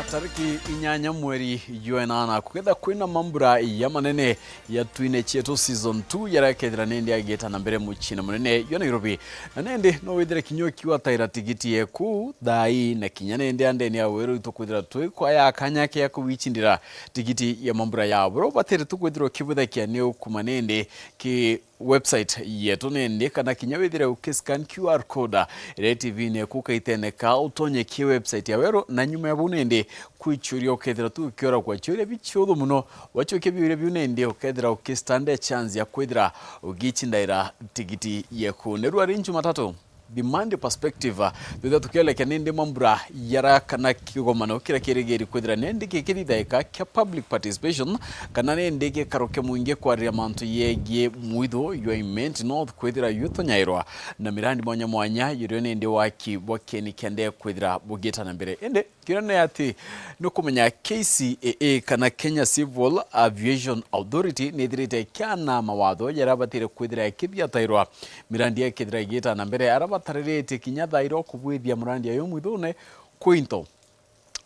tariki inyanya mweri UNANA kuketha kwina mambura ya manene ya Nteto season 2 yarakethira nende ageta na mbere muchina munene yo Nairobi na nende no wethire kinyoki wa taira tigiti yeku thai na kinya nende ande ni Weru tukwithira twikwa ya kanyake ya kuwichindira tigiti ya mambura ya bro batere tukwithira kibuthakia ni ukumanende ki website yetu nende kana kinya wethire ukiscan QR code ile TV ne kukaiteneka utonye ki website ya Weru na nyuma ya bunende kwichuria ukethira tu kiora kwa churia bichotho muno wachoke bibire bunende ukethira ukistande chance ya kwithira ugichindaira tigiti yeku neru ari Jumatatu the Monday perspective thutha tukielekea nende mambura yara kana kigomano kira kirigeri kwithira nende kikithithaika kia public participation kana nende gikaroke muinge kwaria mantu yegie mwitho yoiment north kwithira yutonyairwa na mirandi mwanya mwanya yiro nende waki bokeni kende kwithira bugeta na mbere ende kirane ati no kumenya KCAA kana Kenya Civil Aviation Authority nethirite kana mawatho yarabatire kwithira kithiatairwa mirandi ya kithira geta na mbere arabatarerete kinya thairo kubwithia murandi ayo mwithune kwinto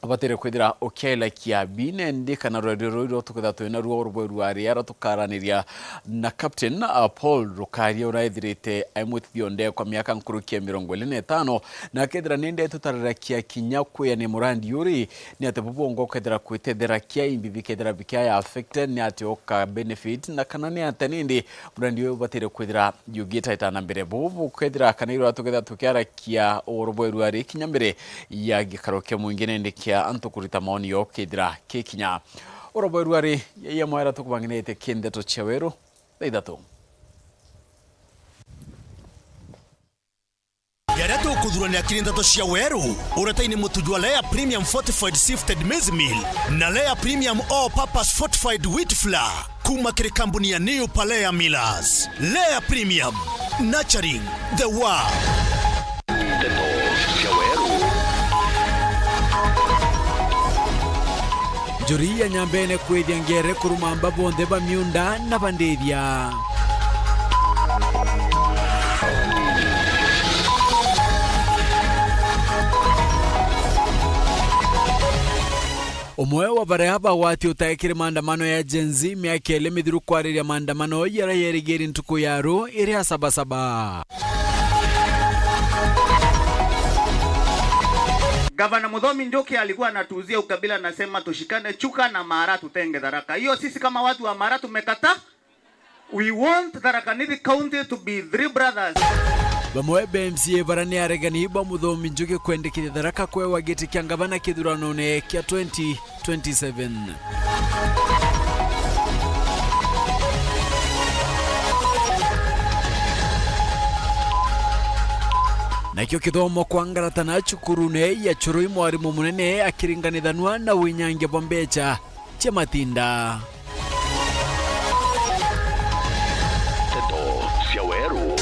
abatere kwithira okela kia binende kana rero tukitha twina ruo rweru ari ara tukaraniria na captain Paul Rukaria uraithirite aimwithio nde kwa miaka nkurukia 25 na kethira nende tutarira kia kinya kuya ni murandi yuri ni ate bubongo kethira kwitethera kia imbibi kethira bikia ya affected ni ate oka benefit na kana ni ate nende murandi yo batere kwithira yugita itana mbere bubu kethira kana iro tukitha tukiara kia rweru ari kinya mbere ya gikaroke mwingine nende kia anto kurita maoni yo kidira kekinya Weru ari ya mwera tukubanginete Nteto cha Weru Thaa Ithatu Yareto kudhurania Nteto cha Weru uretaini mutujua layer premium fortified sifted maize meal na layer premium all purpose fortified wheat flour kuma kire kampuni ya New Palea Millers. Layer premium nurturing the world. Nteto cha Weru Juria nyambene kwethia ngere kurumamba bonde ba miunda na bandethia Umwe wa baraba wati utaekire maandamano ya Genzi miakele mithiru kwariria maandamano yara yerigeri ntuku yaro iri sabasaba. Gavana Muthomi Njoki alikuwa anatuuzia ukabila, nasema tushikane Chuka na Mara tutenge Tharaka. Hiyo sisi kama watu wa Mara tumekata. We want Tharaka Nithi County to be 3 brothers. Bamwe BMCA barani aregani ba Muthomi Njoki kwendekithia Tharaka kwe wagiti kia gavana kithurano ne kia 2027. Nakio kithomo kwangaratana chukurune ya churui mwarimu munene akiringanithanwa na winyange bombecha cha matinda. Nteto cha Weru.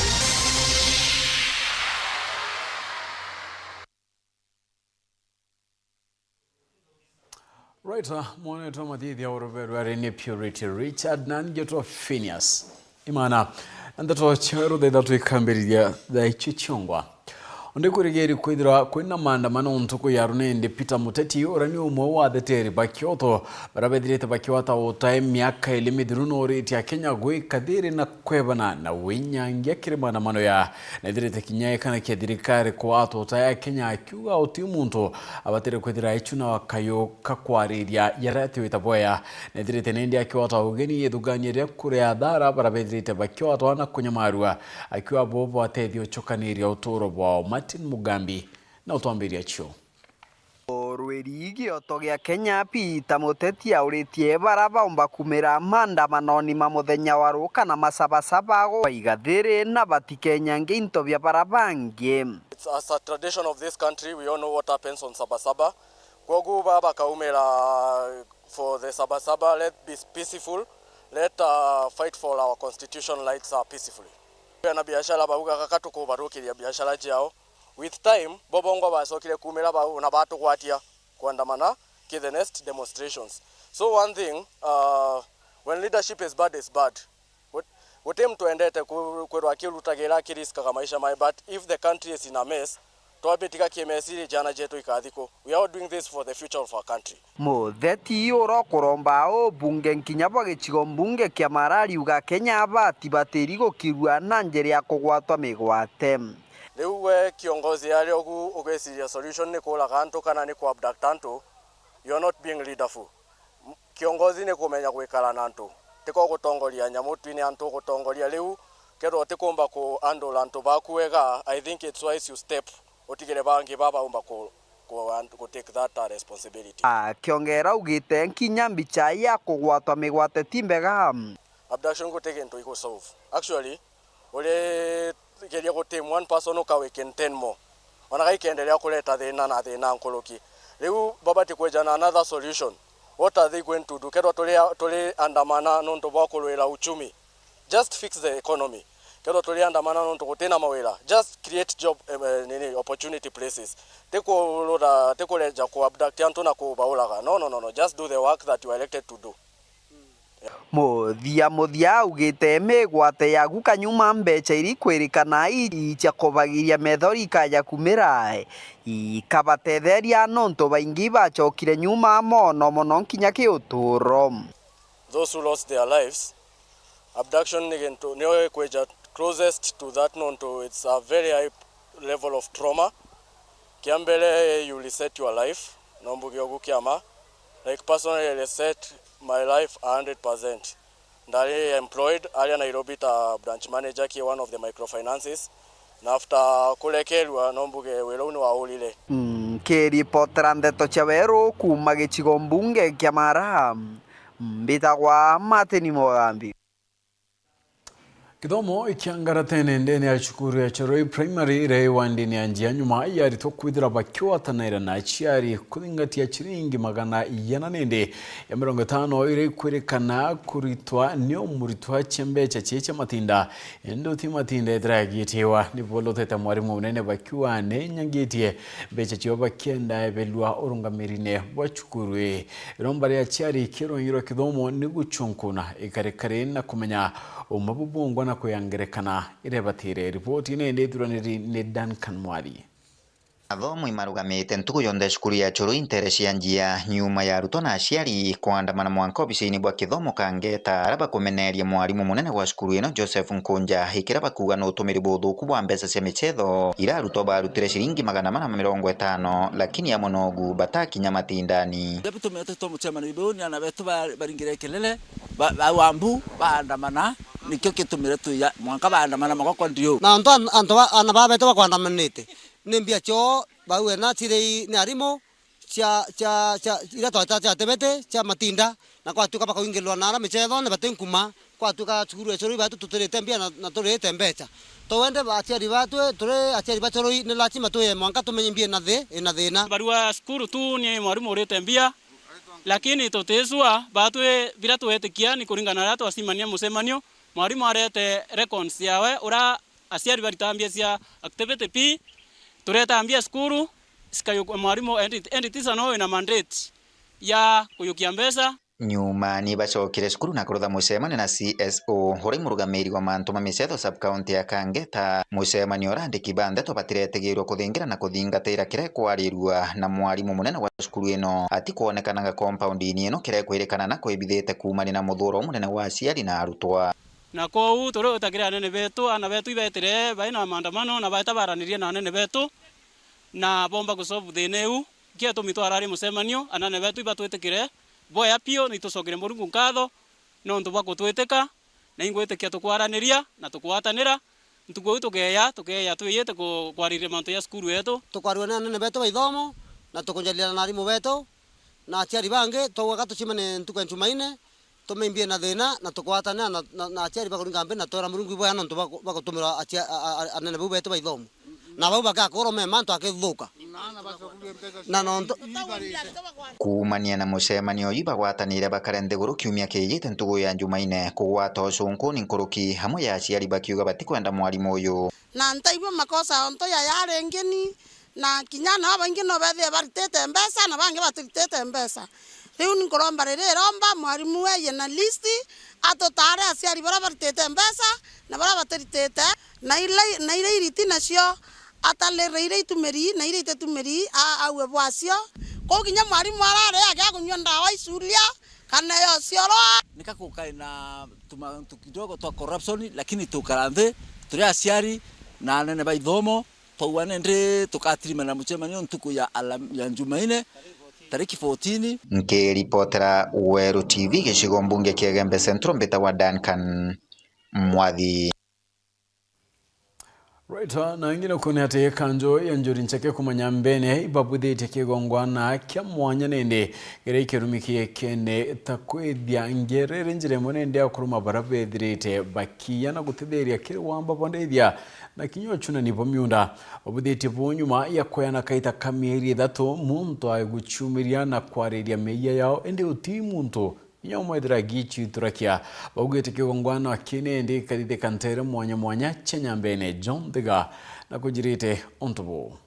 Right, mwaneto mathithi ya Weru ari ni Purity Richard na ngeto PHINEAS. IMAANA Nteto cha Weru Thaa Ithatu ikambiriria thaa ichichongwa. Onde kurigeri kwithira kwina maandamano ntuku yaru nende Peter Muteti urani umwe wa theteri bakioto barabethirite bakiwata utae miaka ili mithiru no riti ya Kenya gwi kathiri na kwebana na winyangia kiri maandamano ya nethirite kinyae kana kia thirikari kwa ato utae Kenya akiuga uti muntu abatere kwithira ichuna wakayo kakwariria yarati witaboya nethirite nende akiwata ugeni yethugania kuria thara barabethirite bakiwata na kunyamarua akiwa bobo atethio chokaniria uturo bwa Martin Mugambi na utwambiria cho Rwerigi otogia Kenya Peter Muteti auritie baraba umba kumira maandamano ni mamuthenya wa ruka na masabasaba go igathiri na batikenya nginto bya barabangi. It's as a tradition of this country, we all know what happens on Sabasaba. Gogu baba kaumera for the Sabasaba, let be peaceful, let fight for our constitution rights peacefully. Na biashara babuga kakatu ko barukiria biashara jao. With time, bobongo basokile kumera ba na batu kwatia kuandamana ki the next demonstrations. So one thing, when leadership is bad, it's bad. What aim to endete kwerwa kilutagera kiriska kama maisha mai, but if the country is in a mess, twabitika kimesiri jana jetu ikathiko. We are doing this for the future of our country. Mutheti uro kuromba o bunge nkinya bagicigo mbunge kia marari uga Kenya abati batiri gukirua na njeri ya kugwatwa migwate. Riu we kiongozi ari ogu ugesiria solution ni kula kantu kana ni ku abduct antu. You are not being leaderful. Kiongozi ni kumenya gwikara na antu. Tiko gutongoria nyamu twine antu gutongoria riu kero tikumba ku handle antu bakuwega. I think it's wise you step otigere bangi baba umba ku take that responsibility. Kiongera ugite nkinya mbicha ya kugwatwa migwate timbega. Abduction go take into go solve. Actually, ole geria go team one person ukaweke 10 more. Wanakai kiendelea kuleta thina na thina nkoloki. Leo baba tikweja na another solution. What are they going to do? Kero tole andamana nonto bakolwela uchumi. Just fix the economy. Kero tole andamana nonto kutena mawela. Just create job opportunity places. Teko leja ku abduct antu na ku baulaga. No. Just do the work that you are elected to do. Muthia ugite migwate ya gukanyuma mbeca iri kwirikana icha kubagiria methori kaya kumira ikabatetheria nonto baingi bachokire nyuma mono nkinya kiuturo. Those who lost their lives, abduction nigento niwe kweja closest to that nonto, it's a very high level of trauma. Kiambele you reset your life nombugi ogukiama, like personally I reset my life 100%. Ndari employed area Nairobi ta branch manager ki one of the microfinances. Na after kulekelwa nombuge weroni wa ulile. Keri potra Nteto cha Weru kuma gicigo mbunge kia mara mbitagwa Mateni Mogambi. Kithomo ikiangara tene ndene ya cukuru ya Cheroi Primary ire wandini ya njia nyuma yari tokwithira bakiwatanira na aciari kuthingatia ciringi 450 ire kwerekana kuritwa nio muritwa chembecha cheche matinda endo ti matinda edragitiwa ni boloteta mwarimu munene bakiwa ne nyangitie becha chiwa bakienda ebelwa orungamirine bwa cukuru rombare ya aciari kironyiro kithomo ni guchunkuna ikarekare na kumenya umabubungwa na kuyangerekana irebatire ripoti ine thuraniri ni Duncan Mwari. Athomo imarugamite ntugu yonde cukuru ya Cheroi Interecia njia nyuma ya arutwo na aciari kuandamana mwanka obisi-ini bwa kithomo kangeta araba kumeneria mwarimu munene wa cukuru ino Joseph Nkunja ikira bakuga no utumiri buthuku bwa mbeca cia michetho ira arutwo barutire ciringi 450 lakini amonogu batakinya matindani. Tumete mucemani buni ana betu baringire kelele bawambu baandamana nikyo kitumire tuya mwanka baandamana magoko ndio na anto ana babetu bakwandamanite nimbia cho bawe na chire ni arimo cha ira tota tebete cha matinda na kwa tuka bakawingirwa na michetho ne batenkuma kwa tuka cukuru Cheroi batu tuturete mbia na turete mbeca towende baciari batu ture aciari ba Cheroi ni lachima tuye mwanka tumenye mbia na thina barua skuru tu ni mwarimu urete mbia lakini totezwa batu bila tuetikia ni kuringana na twasimania musemanio mwarimu arete records yawe ura aciari baritambia cia activity p turetambia skuru sikayo mwarimu enditiza no ina mandate ya kuyukia mbesa nyuma ni bacokire cukuru na kurutha mucemani na CSO hori murugamiri wa mantu mamisetho sub county ya Kangeta mucemani urandiki Nteto batiretegirwo kuthingira na kuthingatira kire kwarirua na mwarimu munene wa cukuru ino ati kuonekanaga compound ini ino kire kwirikana na kwibithite kumani na muthuro munene wa aciari na arutwa na kou toro utagira nene betu ana betu ibetire baina maandamano na baita baranirie na nene betu na bomba kusolve theneu kia tumitwarari mucemanio anane betu ibatwetekire boya pio ni tusogere Murungu nkatho no ntuba kutweteka na ingwetekia tukwaraniria na tukwatanira ntugo tugeya tuyete kwarire mantu ya skuru yetu tukwarwana nene betu baithomo na tukunjalia na arimu betu na aciari bange twaga tucimane ntuka ntumaine tumeimbie na thina na tukwatana na aciari bakuringa mbe na twara Murungu boya no ntuba bakutumira anene betu baithomo na bau bakakorwo me mantu akithuka na nonto kumania na mucemanio yu bagwatanire bakarende guru kiumia kiyite ntugu ya Jumaine kugwata ucunku ni nkuruki hamwe ya aciari bakiuga batikwenda mwarimu uyu na ntaigwe makosa onto ya yarengeni na kinyana abangi no bethe baritete mbesa na bangi batiritete mbesa riu ni ngoromba romba mwarimu weye na listi atotare aciari bara baritete mbesa na bara batiritete na ile iriti nacio atalereire itumeri na ire tumeri awe bwasio ko kinya mwarimu arare yake kunywa ndawa isulia kana yo sioro nikakukai na tumantu kidogo twa corruption lakini tukaranthe turi aciari na nene ba ithomo tauane ndi tukatirima na mucemanio ntuku ya Jumaine tariki 14. Nkiripotera Weru TV gicigo mbunge kia Gembe Central mbeta wa Duncan Mwathi. Right, na ngine kune hate kanjo ya njuri nchake kumanya mbene ibabude iteke gongwana kia mwanya nende gere ikerumiki kene takwedhia ngerere njire mwenende ya kuruma barabe dhirete bakia na gutedheria kire wamba pondedhia na kinyo chuna nipo miunda babude itipo nyuma ya kwayana kaita kamieri Ithatu muntu aiguchumiria na kwareria meia yao ende uti muntu Nyoma idra gichi turakia Bagwete kigongwana wa kine ndi kadide kantere mwanya chenya mbene John Diga na kujirite ontubu.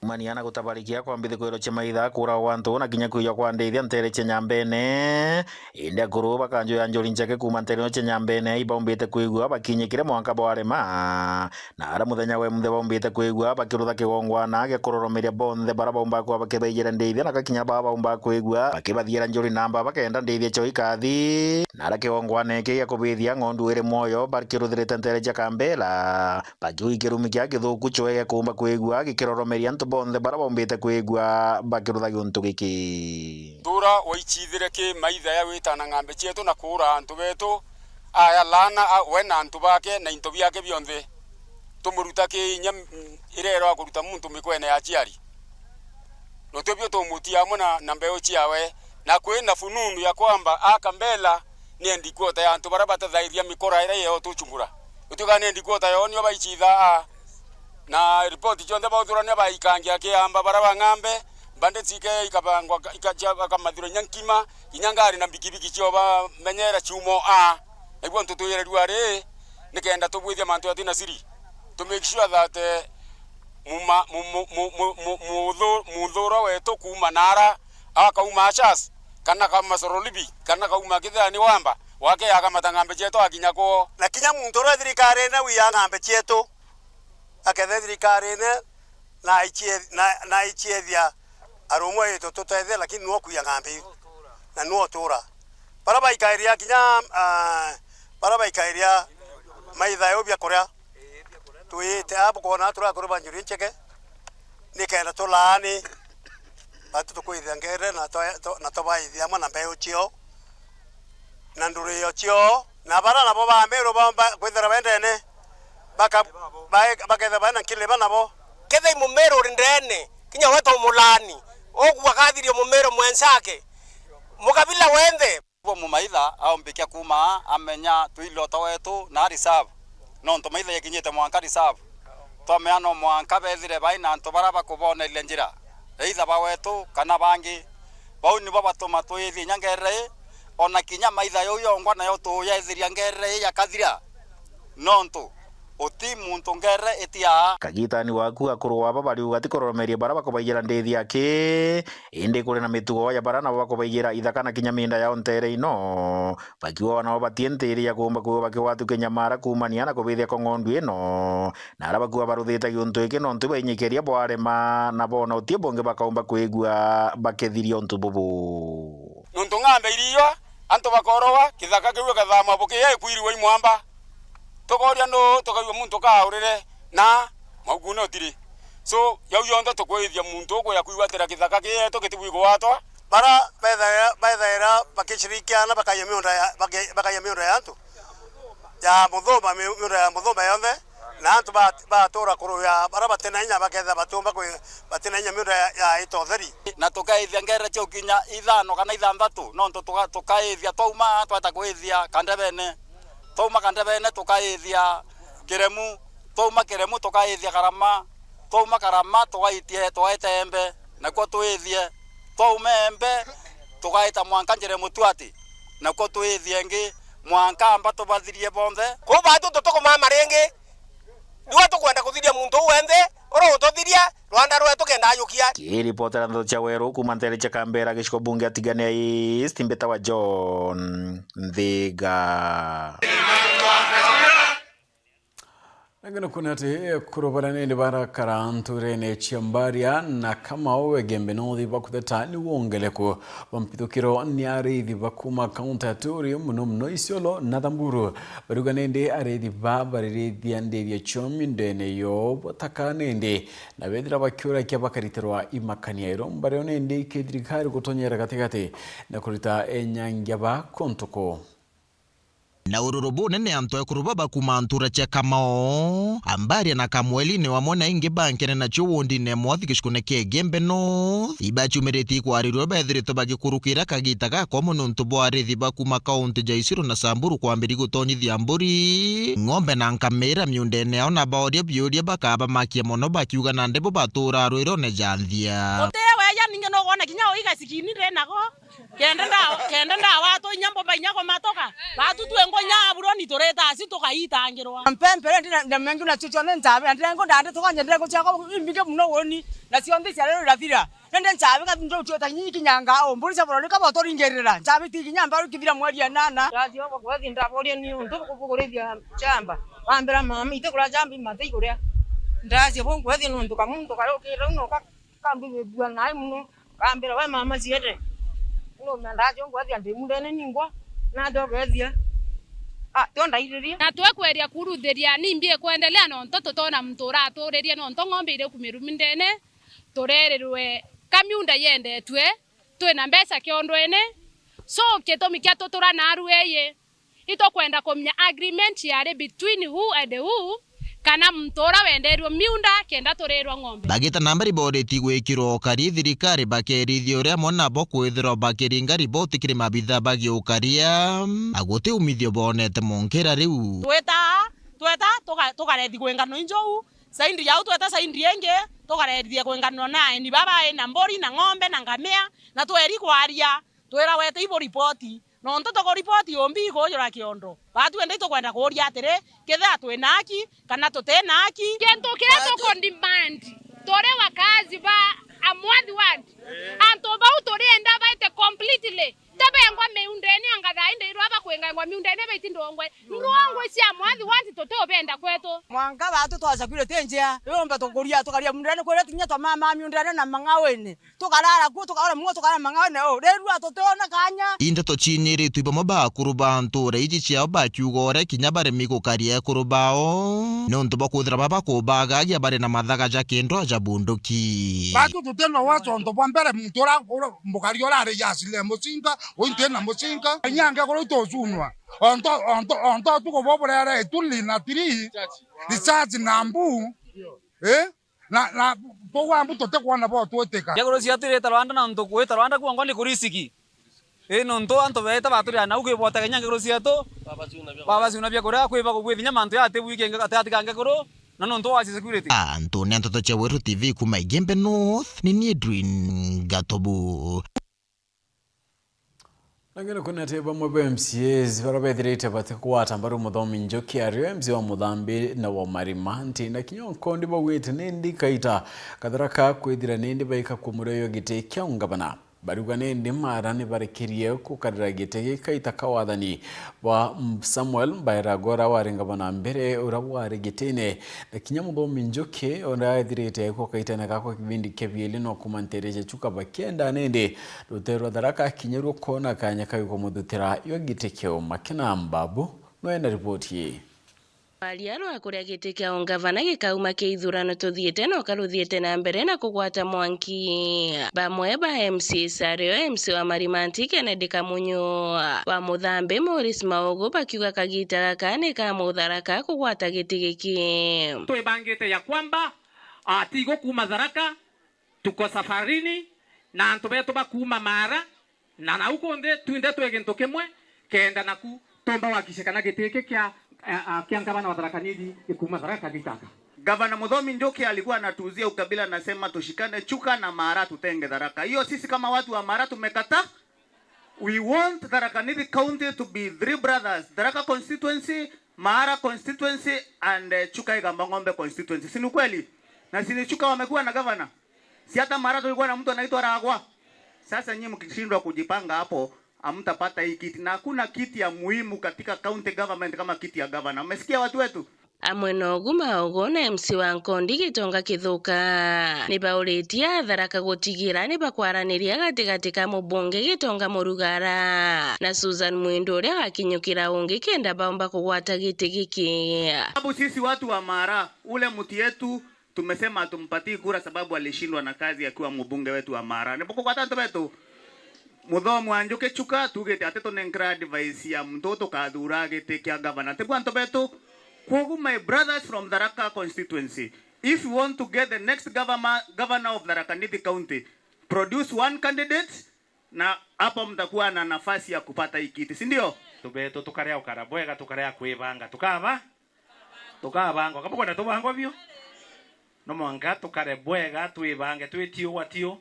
Maniana kutabarikia kwa mbithi kwero chema itha kura wantu na kinya kuya kwa ndeithia ntere chenya mbene inde kuruba kanjo ya njori nchake kuma ntere no chenya mbene ibaumbite kuigua bakinyikire mwanka bwarema na ara muthenya we muthe baumbite kuigua bakirutha kigongwana ge kuroromeria bonthe bara baumba kwa bakibeijira ndeithia na kakinya baba baumba kuigua bakibathiera njori namba bakenda ndeithia cho ikathi na ara kigongwana iki ya kubithia ngondu ire moyo bakiruthirite ntere cha kambela bajui kirumi kya githuku choege kumba kuigua gikiroromeria bonthe bara bombite kwigua bakirutha giuntu giki tura oichithire ki maitha ya witana ngambe chetu na kura antu betu aya lana wena antu bake na into byake byonthe tumuruta ki nya irero akuruta muntu mikwene ya chiari no tebyo tumutia mona na mbeo chiawe na kwenda fununu ya kwamba akambela ni ndikuota ya antu bara batadhairia mikora ire yo tuchungura utukane ndikuota yo nyo baichitha na report chonde bauthurania baikangia kiamba baraba ngambe bande tsike ikabangwa ikamadhiro nyankima kinyangari na bikibiki choba menyera chumo egwo ntutu yere duare nikenda tubwithia mantu atina siri to make sure that mudhuro wetu kuma nara akauma achas kana kama sorolibi kana kauma kithani wamba wake yakamatanga cheto akinyako na kinya muntu ro thirikari na wiya ngambe cheto akethe thirikari ne na ichiethia arumo yetu tutethe lakini no kuya ngambe na no tura para baikairia kinya para baikairia maitha yo bya korea tuite apo kona tura kuruba njuri ncheke nikenda tulani batu tukuithia ngere na tobaithia mwana mbeo chio na nduri yo chio na bara na boba mero bamba kwithira bendene baka bana kile bana bo kethe mumero rindene kinya weto mulani ogwa kathirio mumero mwensake mukabila wende bo mumaitha au mbikia kuma amenya tuilota wetu na reserve no ntomaitha yakinyete mwanka reserve tomeano mwanka bethire baina ntobara bakubona ile njira eitha ba wetu kana bangi bau ni baba toma tuithi nyangere ona kinya maitha yo yongwa nayo tu yaithiria ngere ya kathira nonto oti muntu ngere etia kagitani waku akurwa baba bari ugati kororomeria bara bakobaijira ndethi yake inde kuri na mitugo ya bara na bakobaijira ithakana kinyaminda ya ontere ino bakiwa na batienteri ya kumba kuwa bakiwatu kenyamara kumania na kubithia kongondu ino na ara bakuwa baruthita giuntu iki no ntu bainyekeria bwarema na bona otie bonge bakaumba kwigua bakethiria ontu bubu nuntu ngambe iriyo antu bakorowa kithaka kiwe kathama bukiye kwiriwe imwamba tokoria no tokaiwa muntu kaurire na maguno tiri so yau yonda tokwithia muntu ko yakuiwatira kithaka kie tokitibwigo watwa bara baithaira bakishirikiana bakaya miunda ya antu ya muthoma yonthe na antu batura kuruya bara batenainya baketha batumba batenainya miunda ya itotheri na tukaithia ngere cho kinya ithano kana ithanthatu no tukaithia twauma twata kwithia kandebene toma kandebene tukaithia kiremu toma kiremu tukaithia karama toma karama tukaitie twaetembe na kwa tuithie tomembe tukaita mwanka njere mutwati na kwa tuithie ngi mwanka amba tubathirie bonthe ko batu tutoko mamarenge duwa tukwenda kuthiria muntu wenthe oro utothiria Rwanda rwetu kenda ayukia kiripotera ndo cha Weru kuma ntere cha Kambera gishiko bunge atigane East mbeta wa John Thiga. Nagana kunate kurobalane ni bara karanture ne chiambaria na kama owe gembe no di bakuteta ni wongele ko bampidukiro nyari di bakuma countaturi muno isiolo nadamburu baruganende are di babare di ande di chominde ne yo batakanende na bedra bakyura kya bakaritwa imakaniero mbarionende kedrikari gutonyera gategate na kurita enyangyaba kontoko na ururubu nene antoe kurubaba kumantura cha kamao ambari na kamweli ne wamona inge bankene na chuwondi ne mwathi kishkune ke gembe no ibachu mereti kwa ariru bedrito bagi kurukira kagita ka komono ntubo arithi bakuma kaunti jaisiru na samburu kwa mbiri gutonyi thiamburi ngombe na nkamera miunde ne ona baodia biodia bakaba makia mono bakiuga na ndebo batura ruiro ne janthia otewe ya ninge no gona kinya oiga sikini renago kenda nda watu nyambo banyako matoka batu tuengo nya buroni toreta asi tokaitangirwa mpempere ndi mengu na chichone nzabe ndengo ndande tokanye ndengo chako imbike muno woni na siondi cyarero rafira nende nzabe ka ndo chota nyiki nyanga o mburi saboro ka botori ngerera nzabe tiki nyamba rukivira mweri nana radio kwa ndabori ni ndo kukuredia chamba ambera mama itekura jambi mate kuria ndaje bongo ethi ndo kamuntu karokira uno ka kambi bwa nai muno ambera wa mama siete no mandaje ngo ethi ndi mundene ningwa na ndogethia tonda iriria na twekweria kuruthiria nimbie kuendelea no ntoto tona mtura aturirie no ntongombe ire kumirumindene turererwe kamiunda yendetwe twina mbeca kiondwene so kitomi kia tutura na arueye itokwenda komnya agreement yare between who and who kana mtora wenderwo miunda kenda turerwa ngombe bagita nambari boreti gwikiro kari thirikari bakerithio ria mona bo kwithiro bakiringa riboti kiri mabitha bagio ukaria agote umithio bonete monkera riu tweta tukarethi kwengano injou saindi yau tweta saindi yenge tukarethia kwengano nae ni baba na mbori na ngombe na ngamia na tweri kwaria twera wete ibo ripoti no ntoto ko ripoti ombi ko jora kiondo batu ende to kwenda kuria atere ketha twenaki kana tutenaki kento kira to condiment tore wakazi ba amwathi ward anto ba utore enda baite completely tebe ngwa meundeni angatha inde iro aba kwenga ngwa meundeni baiti ndongwe ndongwe cia amwathi ward tote obenda kweto mwanga batu twaza kwire tenjea yomba to kuria tukaria mundeni kwire tinya to mama meundeni na mangawene tukarara ku tukara mwo tukara mangawene o reru atotona kanya Nteto chinyiri tuiba moba kuruba nture iji chiao ba kiugore kinya bare miko karia kurubao no ntuba kuthira baba kubaga ya bare na mathaga ja kendo aja bunduki batu tuteno wacho ndo bambere mtora mbukari orare yasile musinga ointena musinga nyange ko itozunwa onto tuko boborere tulina tiri research nambu na towa mbuto tekwana bo tweteka yagoro siatire Rwanda na ndo kweta Rwanda kuangwa ni kurisiki no ndo anto beta baturi na uke bota kenya goro siato baba suna bya kora kweba ko kwevinya manto ya te wike atati kange koro no ndo wasi security Antonio Nteto cha Weru TV kuma Gembe North ni Edwin Gatobu Nagana kunate bamwe MCAs barabethirite batekuwata mbaru muthomi njoki ario MC wa Muthambi na wa Marimanti na kinyonko ndi bawite nindi kaita katharaka kwithira nindi baika kumureyo gite kya ungabana barugane ndi marani barekirie kukarira gite kaita kawathani wa Samuel Bairagora waringabana mbere urawari gitene na kinyamuthomi njoki ondaithirite ko kaita na kako kibindi kebieli no kumantereje chuka bakenda nende rutero tharaka kinyeru kona kanya kayo mudutira yo gite kyo makina mbabu no enda ripoti Aliaro akuria gite kia ongavana gikauma kia ithurano tuthiete no karuthiete na mbere na kugwata mwanki bamwe ba MCs ario MC wa Marimanti Kennedy Kamunyo wa Muthambi Morris Maogo bakiuga kagita gaka ni ka mutharaka kugwata giti giki twibangite ya kwamba tigo kuma Tharaka tuko safarini na antu betu bakuma Mara na nauko nde twinde twegento kemwe kenda naku tomba wakishikana giteke kia gavana wa Tharaka Nithi ikuma Tharaka gitaka. Gavana Muthomi Njoki alikuwa anatuuzia ukabila, nasema tushikane Chuka na Mara tutenge Tharaka. Hiyo sisi kama watu wa Mara tumekata. We want Tharaka Nithi County to be three brothers. Tharaka constituency, Mara constituency and Chuka Igambangombe constituency. Si ni kweli? Na si Chuka wamekuwa na gavana. Si hata Mara tulikuwa na mtu anaitwa Ragwa. Sasa nyinyi mkishindwa kujipanga hapo hamtapata hii kiti, na hakuna kiti ya muhimu katika county government kama kiti ya governor. Umesikia watu wetu? amwe nogu maogo na MC wa Nkondi Gitonga Kithuka ni bauritia Tharaka gutigira ni bakwaraniria gatigati ka mubunge Gitonga Murugara na Susan Mwindo uria gakinyukira ungi kenda baomba kugwata giti giki. Sababu sisi watu wa Mara, ule mti yetu tumesema tumpatie kura sababu alishindwa na kazi akiwa mbunge wetu wa Mara. Nipoko kwa tanto betu muthomu anjuke chuka tugete ateto nenkra device ya mtoto kadura gete kya governor. Tebu betu Kogu, my brothers from Tharaka constituency, if you want to get the next governor of Tharaka Nithi County, produce one candidate na hapo mtakuwa na nafasi ya kupata hii kiti, si ndio? Tubeto tukarea ukara bwega tukarea kwibanga tukabanga kama kwenda tubango byo no mwanga tukare bwega twibange twitio watio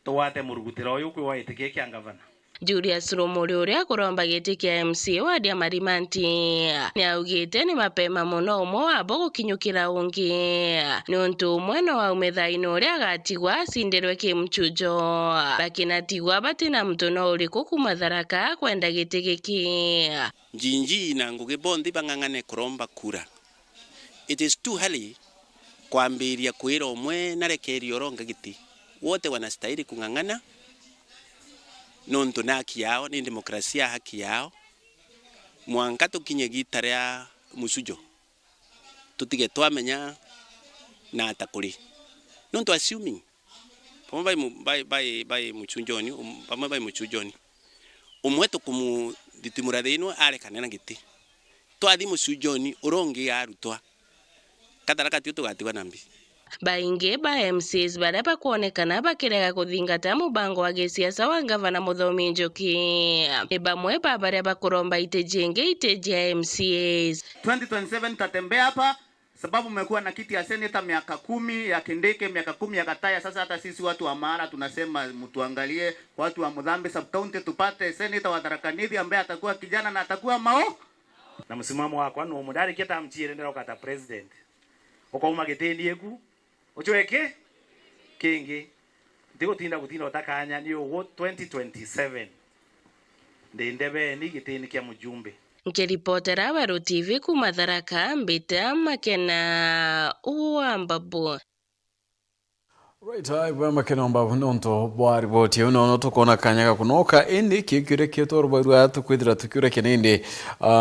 tuwate murugutira uyu kwi wa itike kya gavana. Julius Romori uria kuromba giti kia MC wadi ya Marimanti ni augite ni mapema muno umwe wabo gukinyukira ungi ni untu mweno wa umethaino uria agatigwa acindirwe kimchujo bakinatigwa batina mtono uriku kuma Tharaka kwenda giti giki. Njinji na ngugi bondi bang'ang'ane kuromba kura. It is too early kwambiria kwira umwe na rekeri oronga giti. Wote wanastahili kung'ang'ana nonto na haki yao, ni demokrasia haki yao. Mwanka tukinye gitare ya musujo tutige twamenya na atakuri nonto assuming pamwe bai muchunjoni pamwe bai muchunjoni umwe tukumu ditimura deino ale kanena giti twathi musujoni urongi arutwa Tharaka tiu tugatiwa nambi. Baingi ba MCs baria bakuonekana bakirega kuthingata mubango wa gisiasa wa gavana Muthomi Njoki ni bamwe ba baria bakuromba iteji ya MCAs. 2027 tatembea hapa sababu mmekuwa na kiti ya seneta miaka 10 ya Kindeke, miaka 10 ya Kataya. Sasa hata sisi watu wa Mara tunasema mtuangalie watu wa Mudhambi sub county tupate seneta wa Tharaka Nithi ambaye atakuwa kijana na atakuwa na msimamo wako no mudari kita mchire ndero kata president uko umagitendie ku uchweke kingi ndiko tinda utakanya ni 2027 ndendebe ni gitini kia mjumbe. Nkiripotera Weru TV kuma Tharaka Mbita Makena uambabu. Right, bwa makena mbavu nonto bwari boti uno tukona kanyaga kunoka indi kikire kitor barua tukwidira tukure kenende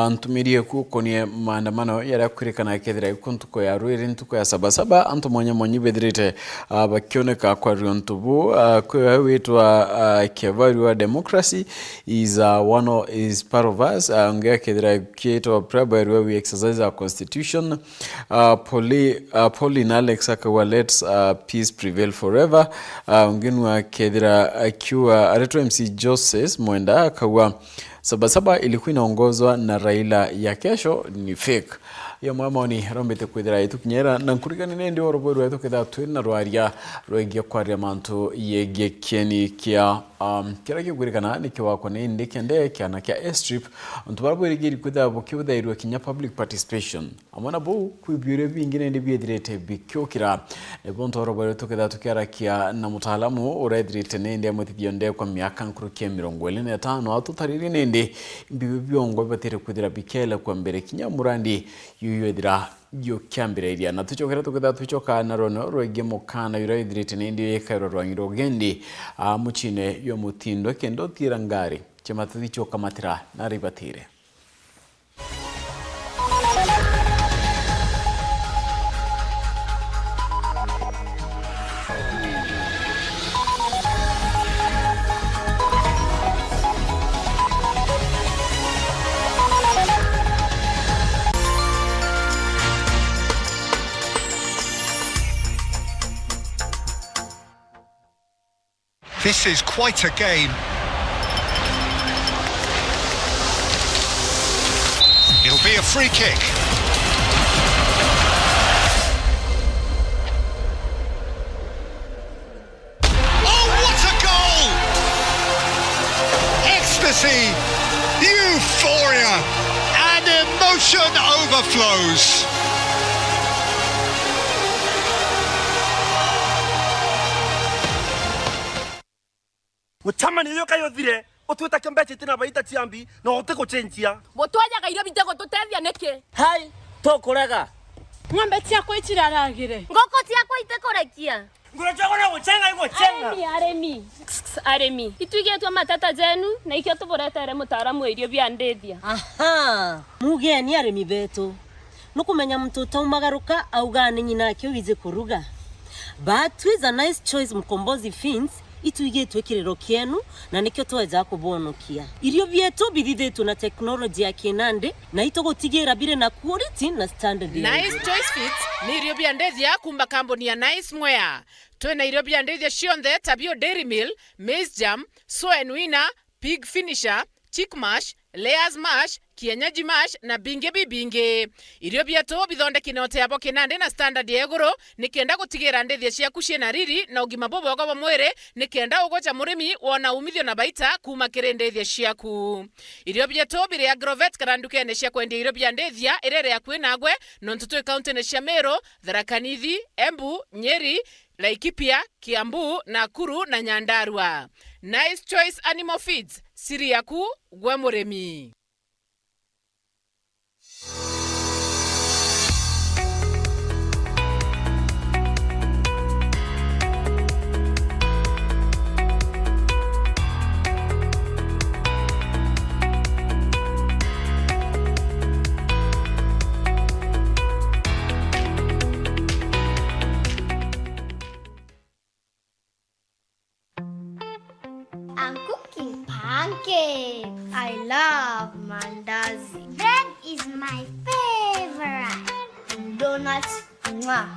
ntumirie kukonie maandamano yara kurikana kedira kuntuko ya ruiri ntuko ya sabasaba anto monye bedirite bakioneka kwa riontubu kwa witwa kevarua democracy is is part of us ngea kedira kieto prayer where we exercise our constitution Pauline Alex akawa let's peace prevail forever. Nginwa kedira akiwa areto MC Joseph Mwenda akawa sabasaba ilikuwa inaongozwa na Raila ya kesho ni fake. Ya mwamoni rombete kwidira itu kinyera na nkurigani nende oroboru eto keda twina rwaria roigia kwaria mantu yege keni kia kira kigurikana ni kiwa ko nende kende kana kia strip ntubarabu rigiri kwida bokiuda irwa kinya public participation amana bo kwibire bingine ndi biedirete bikyokira ebonto oroboru eto keda tukera kia na mutaalamu uredirete nende amutidionde kwa miaka nkurukia 25 atutariri nende mbibi byongo batere kwidira bikela kwa mbere kinya murandi yuyedira yo kyambira na tuchokera tukeda tuchoka na rono rwegemo kana yuraidrite nindi yekairo rwangiro gendi muchine yo mutindo kendo tirangari chematathi choka matira na ribatire. This is quite a game. It'll be a free kick. Oh, what a goal! Ecstasy, euphoria, and emotion overflows. Mutamani yoka yothire utwita kembeche tina baita chiambi no uteko chenjia mutwajaga iro bitego tutethia niki hai to kurega ng'ombe ciakwa itiraragire ngoko ciakwa itekorekia ngurachagwo na guchenga iguchenga aremi ituigetwa matata jenu na ikio tuburetere mutaaramu wa irio bia ndethia. Aha, mugeni aremi betu nukumenya mtoto umagaruka augane nyina akio wize kuruga but with a nice choice mkombozi fins ituigetwe kirero kienu na nikio tweja kubonokia irio bietu bithithetwo na teknoloji ya kinande na itogotigira bire na quality na standard. Nice choice fits ni irio bia ndethia kumba kambuni ya Nice Mwea. Twena irio bia ndethia cionthe tabio dairy meal, maize jam, soy and winner, pig finisher, chick mash, layers mash, kienyeji mash na binge. Irio bietu bithondeki na oteabo kinande na standard ya iguru nikenda gutigira ndethia ciaku ciena riri na ugima bubwega wa mwiri nikenda ugocha murimi wona umithio na baita kuma kiri ndethia ciaku. Irio bietu biri agrovet kana ndukene cia kwendia irio bia ndethia irere ya kwinagwe no ntutu county na cia Meru, Tharaka Nithi, Embu, Nyeri, Laikipia, Kiambu, Nakuru na Nyandarua. Nice choice animal feeds, siri yaku gwe murimi. I'm cooking pancakes. I love mandazi. Bread is my favorite. Donuts, mwah.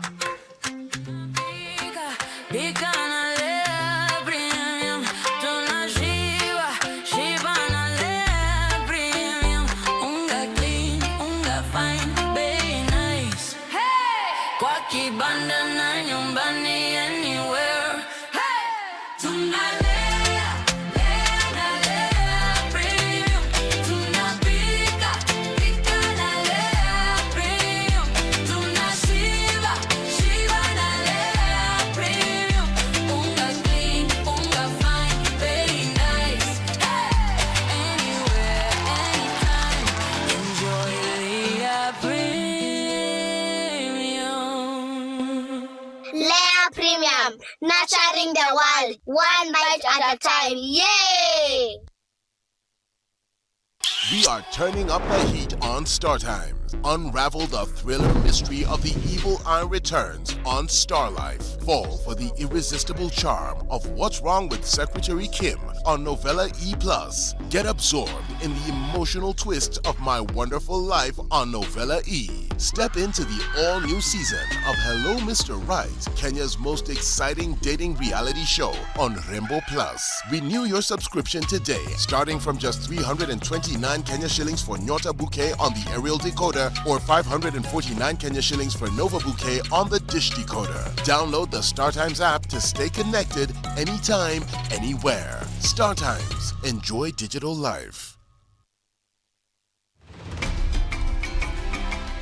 Nurturing the world, one bite at a time. Yay! We are turning up the heat on Star Times. Unravel the thriller mystery of the evil eye returns on Star Life. Fall for the irresistible charm of What's Wrong with Secretary Kim on Novella E+. Get absorbed in the emotional twist of My Wonderful Life on Novella E. Step into the all-new season of Hello Mr. Right, Kenya's most exciting dating reality show on Rembo Plus. Renew your subscription today, starting from just 329 Kenya shillings for Nyota Bouquet on the aerial decoder or 549 Kenya shillings for Nova Bouquet on the dish decoder. Download the StarTimes app to stay connected anytime, anywhere. StarTimes. Enjoy digital life.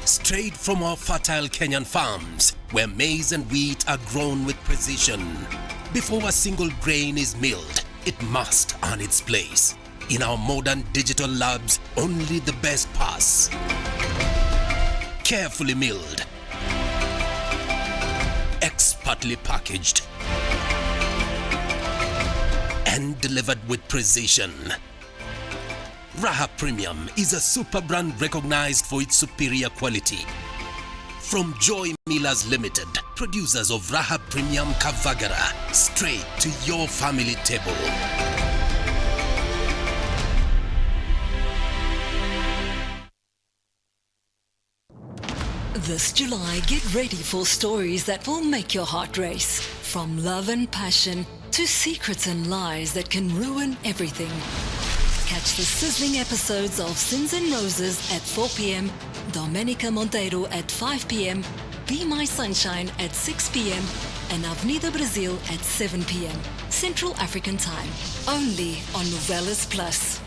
Straight from our fertile Kenyan farms, where maize and wheat are grown with precision. Before a single grain is milled, it must earn its place. In our modern digital labs, only the best pass. Carefully milled, expertly packaged, and delivered with precision. Raha Premium is a super brand recognized for its superior quality. From Joy Millers Limited, producers of Raha Premium Kavagara, straight to your family table. This July, get ready for stories that will make your heart race. From love and passion to secrets and lies that can ruin everything. Catch the sizzling episodes of Sins and Roses at 4 p.m, Domenica Monteiro at 5 p.m, Be My Sunshine at 6 p.m, and Avenida Brazil at 7 p.m, Central African Time. Only on Novelas Plus.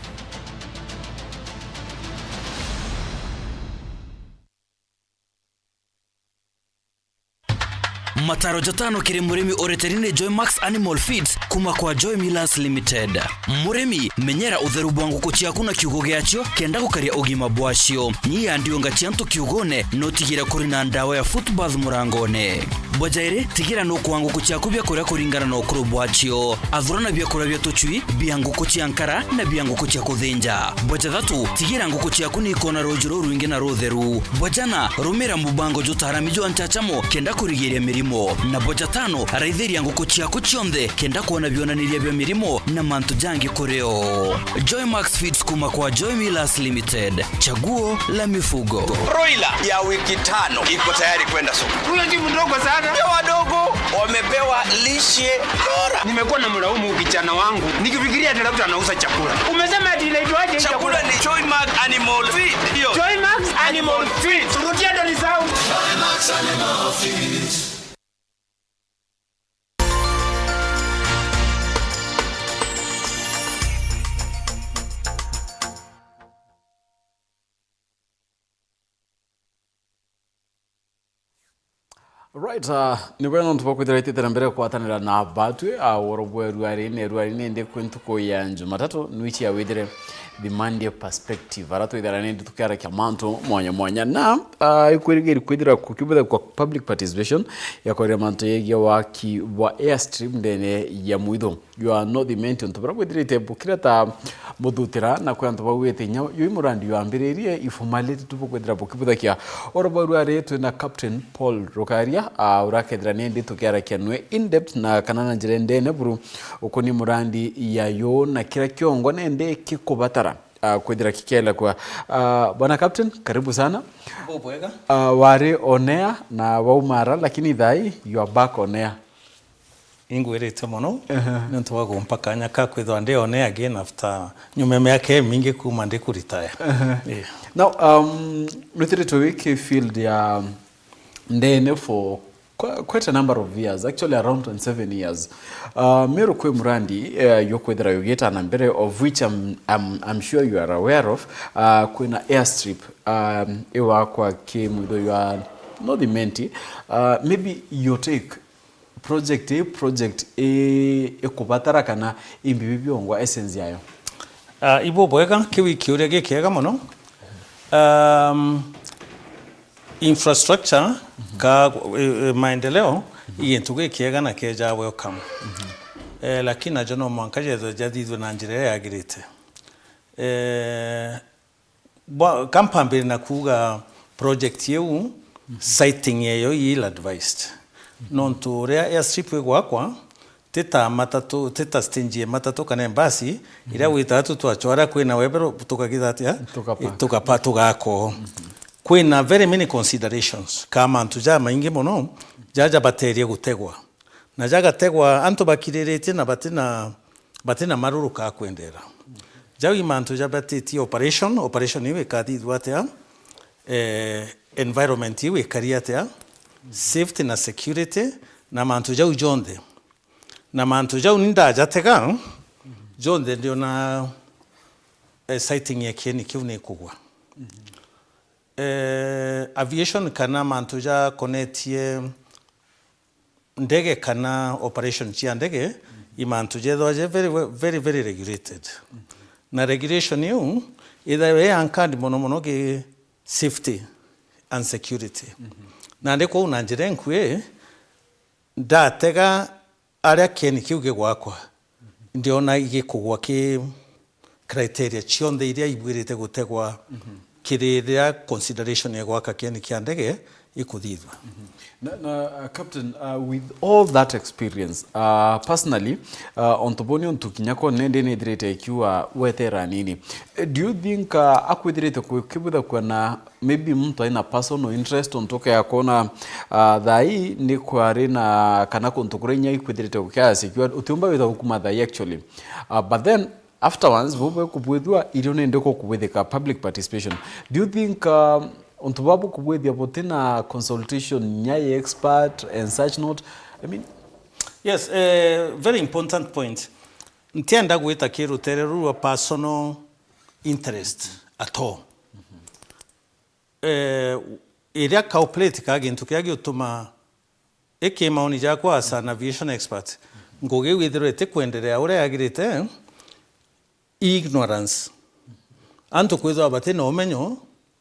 Mataro jatano kiri murimi oreterine Joy Max Animal Feeds kuma kwa Joy Millers Limited. Murimi menyera utheru bwangu kuchiaku na kiugo giacio kenda gukaria ugima bwacio. Nyia ndio ngachianto kiugone no tigira kuri na ndawa ya footbath murangone. Bojaire tigira no kwangu kuchiaku bya kuria kuringana no kuru bwacio. Athurana bya kuria bya tuchui biangu kuchiankara na biangu kuchia kuthinja. Boja thatu tigira nguku chiaku ni kona rojuro ruinge na rotheru. Bojana rumira mubango jotaramijo anchachamo kenda kurigiria mirimo. Na boja tano raithiria nguku chiaku chionthe kenda kuona bionaniria bya mirimo na mantu jangi kureo. Joy Max Feeds kuma kwa Joy Millers Limited. Chaguo la mifugo. Broiler ya wiki 5 iko tayari kwenda soko. Huyo ni mdogo sana. Ndio wadogo wamepewa lishe bora. Nimekuwa na mlaumu kijana wangu nikifikiria ati labda anauza chakula. Umesema ati inaitwaje chakula? Ni Joy Max Animal Feed. Ndio. Joy Max Animal Feed. Turudia ndo ni sawa. Joy Max Animal Feed. Right, ni wena ntupa kwithira mbere kwatanira na batwe worobwe ruarine ndi kwintuko ya Jumatatu nwichi ya withire the Monday perspective arato idara ndi tukara kya manto mwanya na ikwirigeri kwithira kukibutha kwa public participation ya kwa manto yegi wa airstream ndene ya muitho you are not the mention to kwithira tebukira ta muthutira na kwa ntupa wete nya yu murandi yu ambiririe informality tupo kwithira bukibutha kya orobwe ruare na Captain Paul Rokaria urakethira ndi tukara kyanwe in depth na kanana njire buru ukoni murandi ya yo na kila kiongo nende kikubatara kwithira kikela kwa bwana Captain karibu sana bobwega ware onea na waumara lakini thai you are back onea ingwirite muno nento wago mpaka nyaka kwithwa ndi onea again after nyumeme yake mingi kuma ndi kuritaya now nutire to week field ya ndene for quite a number of years, actually around 27 years. Mero kwe murandi yokwedra yogeta na mbere of which I'm sure you are aware of kwena airstrip ewa kwa kemu though you are not the mentee maybe you take project kubatara kana imbibi ongwa essence yayo ibo bwega kiwi kiure gekega muno infrastructure ka maendeleo iyentuge kiega na keja welcome lakini ajono mwankaje jadidwe na njire yagirite kampambiri na kuga project yeu siting yeyo yield advised non to rea airstrip gwakwa teta stingie matatu kana embassy ira witatu twachora kwina webero tukagithatia tukapa kwina very many considerations kama antuja maingi muno jaja bateria gutegwa na jaga tegwa antu bakirerete na batina maruru ka kwendera jawi mantu jabatiti operation iwe kadi dwatea environment iwe kariatea safety na security na mantu jau jonde na mantu jau ninda jatega jonde ndio na sighting yake ni kiune kugwa aviation kana mantuja konetie ndege kana operation chia ndege imantuje doje very regulated na regulation yu either ankandi mono ke safety and security na ndeko unanjire nkwe ndatega aria keni kiuge gwakwa ndio na igikugwa ki criteria chionde iria ibwirite gutegwa kirira consideration ya gwaka keni kia ndege ikuthithwa Captain with all that experience personally ontobonio ntukinyako nende nedirete ikiwa wetera nini do you think akwithirite kukibutha kwa maybe mtu aina personal interest ontoka yakona thai ni kwari na kana kontukurenya ikwithirite kukiasi ikiwa utiumba witha hukuma thai actually but then afterwards bobo kubwithwa irione ndeko kubwithika public participation do you think ontubabu kubwithia botina consultation nyai expert and such note I mean yes very important point ntienda gwita kirutere ruwa personal interest at all iria calculate ka gintu kiagi utuma eke maoni jakwa as an aviation expert ngoge withirete kwendelea ure agirite ignorance anto kwithwa bate no menyo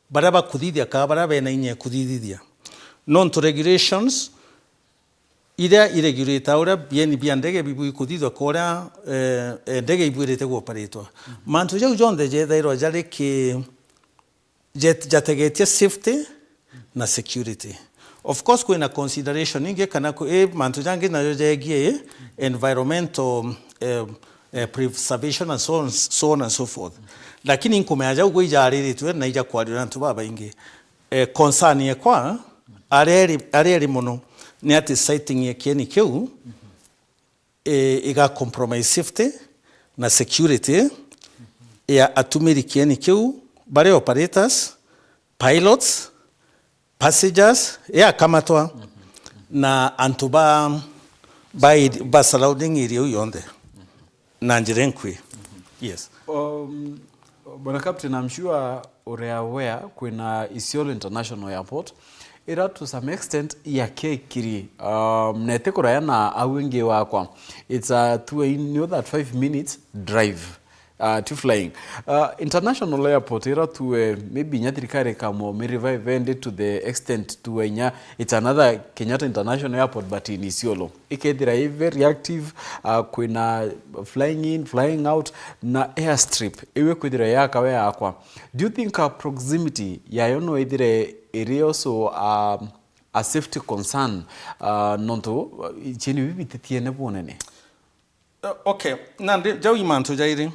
baraba kuthithia ka baraba na inye kuthithia non to regulations ida irregulate ura bien ndege bibu kuthithwa kora ndege ibwirete guoparetwa mantu jau jonde je thairo jari ki jategetia safety na security. Of course kuna consideration inge kana ko mantu jange na jojegie environmental preservation and so on and so forth. Lakini nkumeaja ugo ijariri tu na ija kwa ntu baba inge concern ye kwa areri muno ni ati sighting ye kieni kiu iga compromise safety na security ya atumiri kieni kiu bare operators pilots passengers kamatwa na antuba by surrounding area yonde na njirenkwi. Yes. Bwana Captain, I'm sure ure aware kuna Isiolo International Airport ira to some extent ya kekiri nete kuraya na awenge wakwa. It's a 5 minutes drive to flying. International airport ira to maybe nyathirikare kamo may revive end to the extent to it's another Kenyatta International Airport but in Isiolo. Ikethira very active kuna flying in flying out na airstrip iwe kwithira yakawe yakwa. Do you think proximity ya yono ithire iri also a safety concern nonto chini bibi tetiene bonene? Okay, nande jau imanto jairi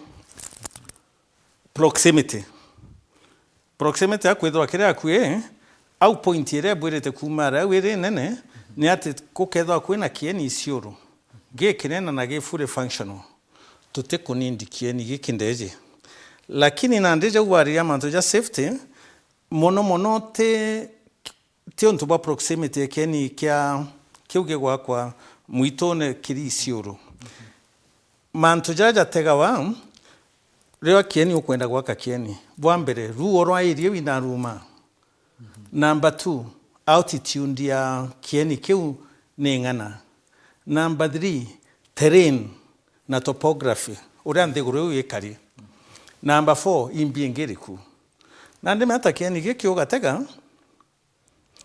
proximity akwithwa kire akue au point ire bwirete kumara wire nene ni ati kukethwa kwina kieni Isiolo kinena na fully functional tute kunindi kieni gikindeje lakini nande jau wari amanto ja safety mono te onto ba proximity kieni kia kiuge gwakwa muitone kiri Isiolo manto jaja tegawa leo kieni ukwenda gwaka kieni bwa mbere ruo rwa irie wina ruma. Number 2 altitude ya kieni kiu ni ngana. Number 3 terrain na topography uria nthiguru yikari. Number 4 imbiengeriku nandi mata kieni giki ugatega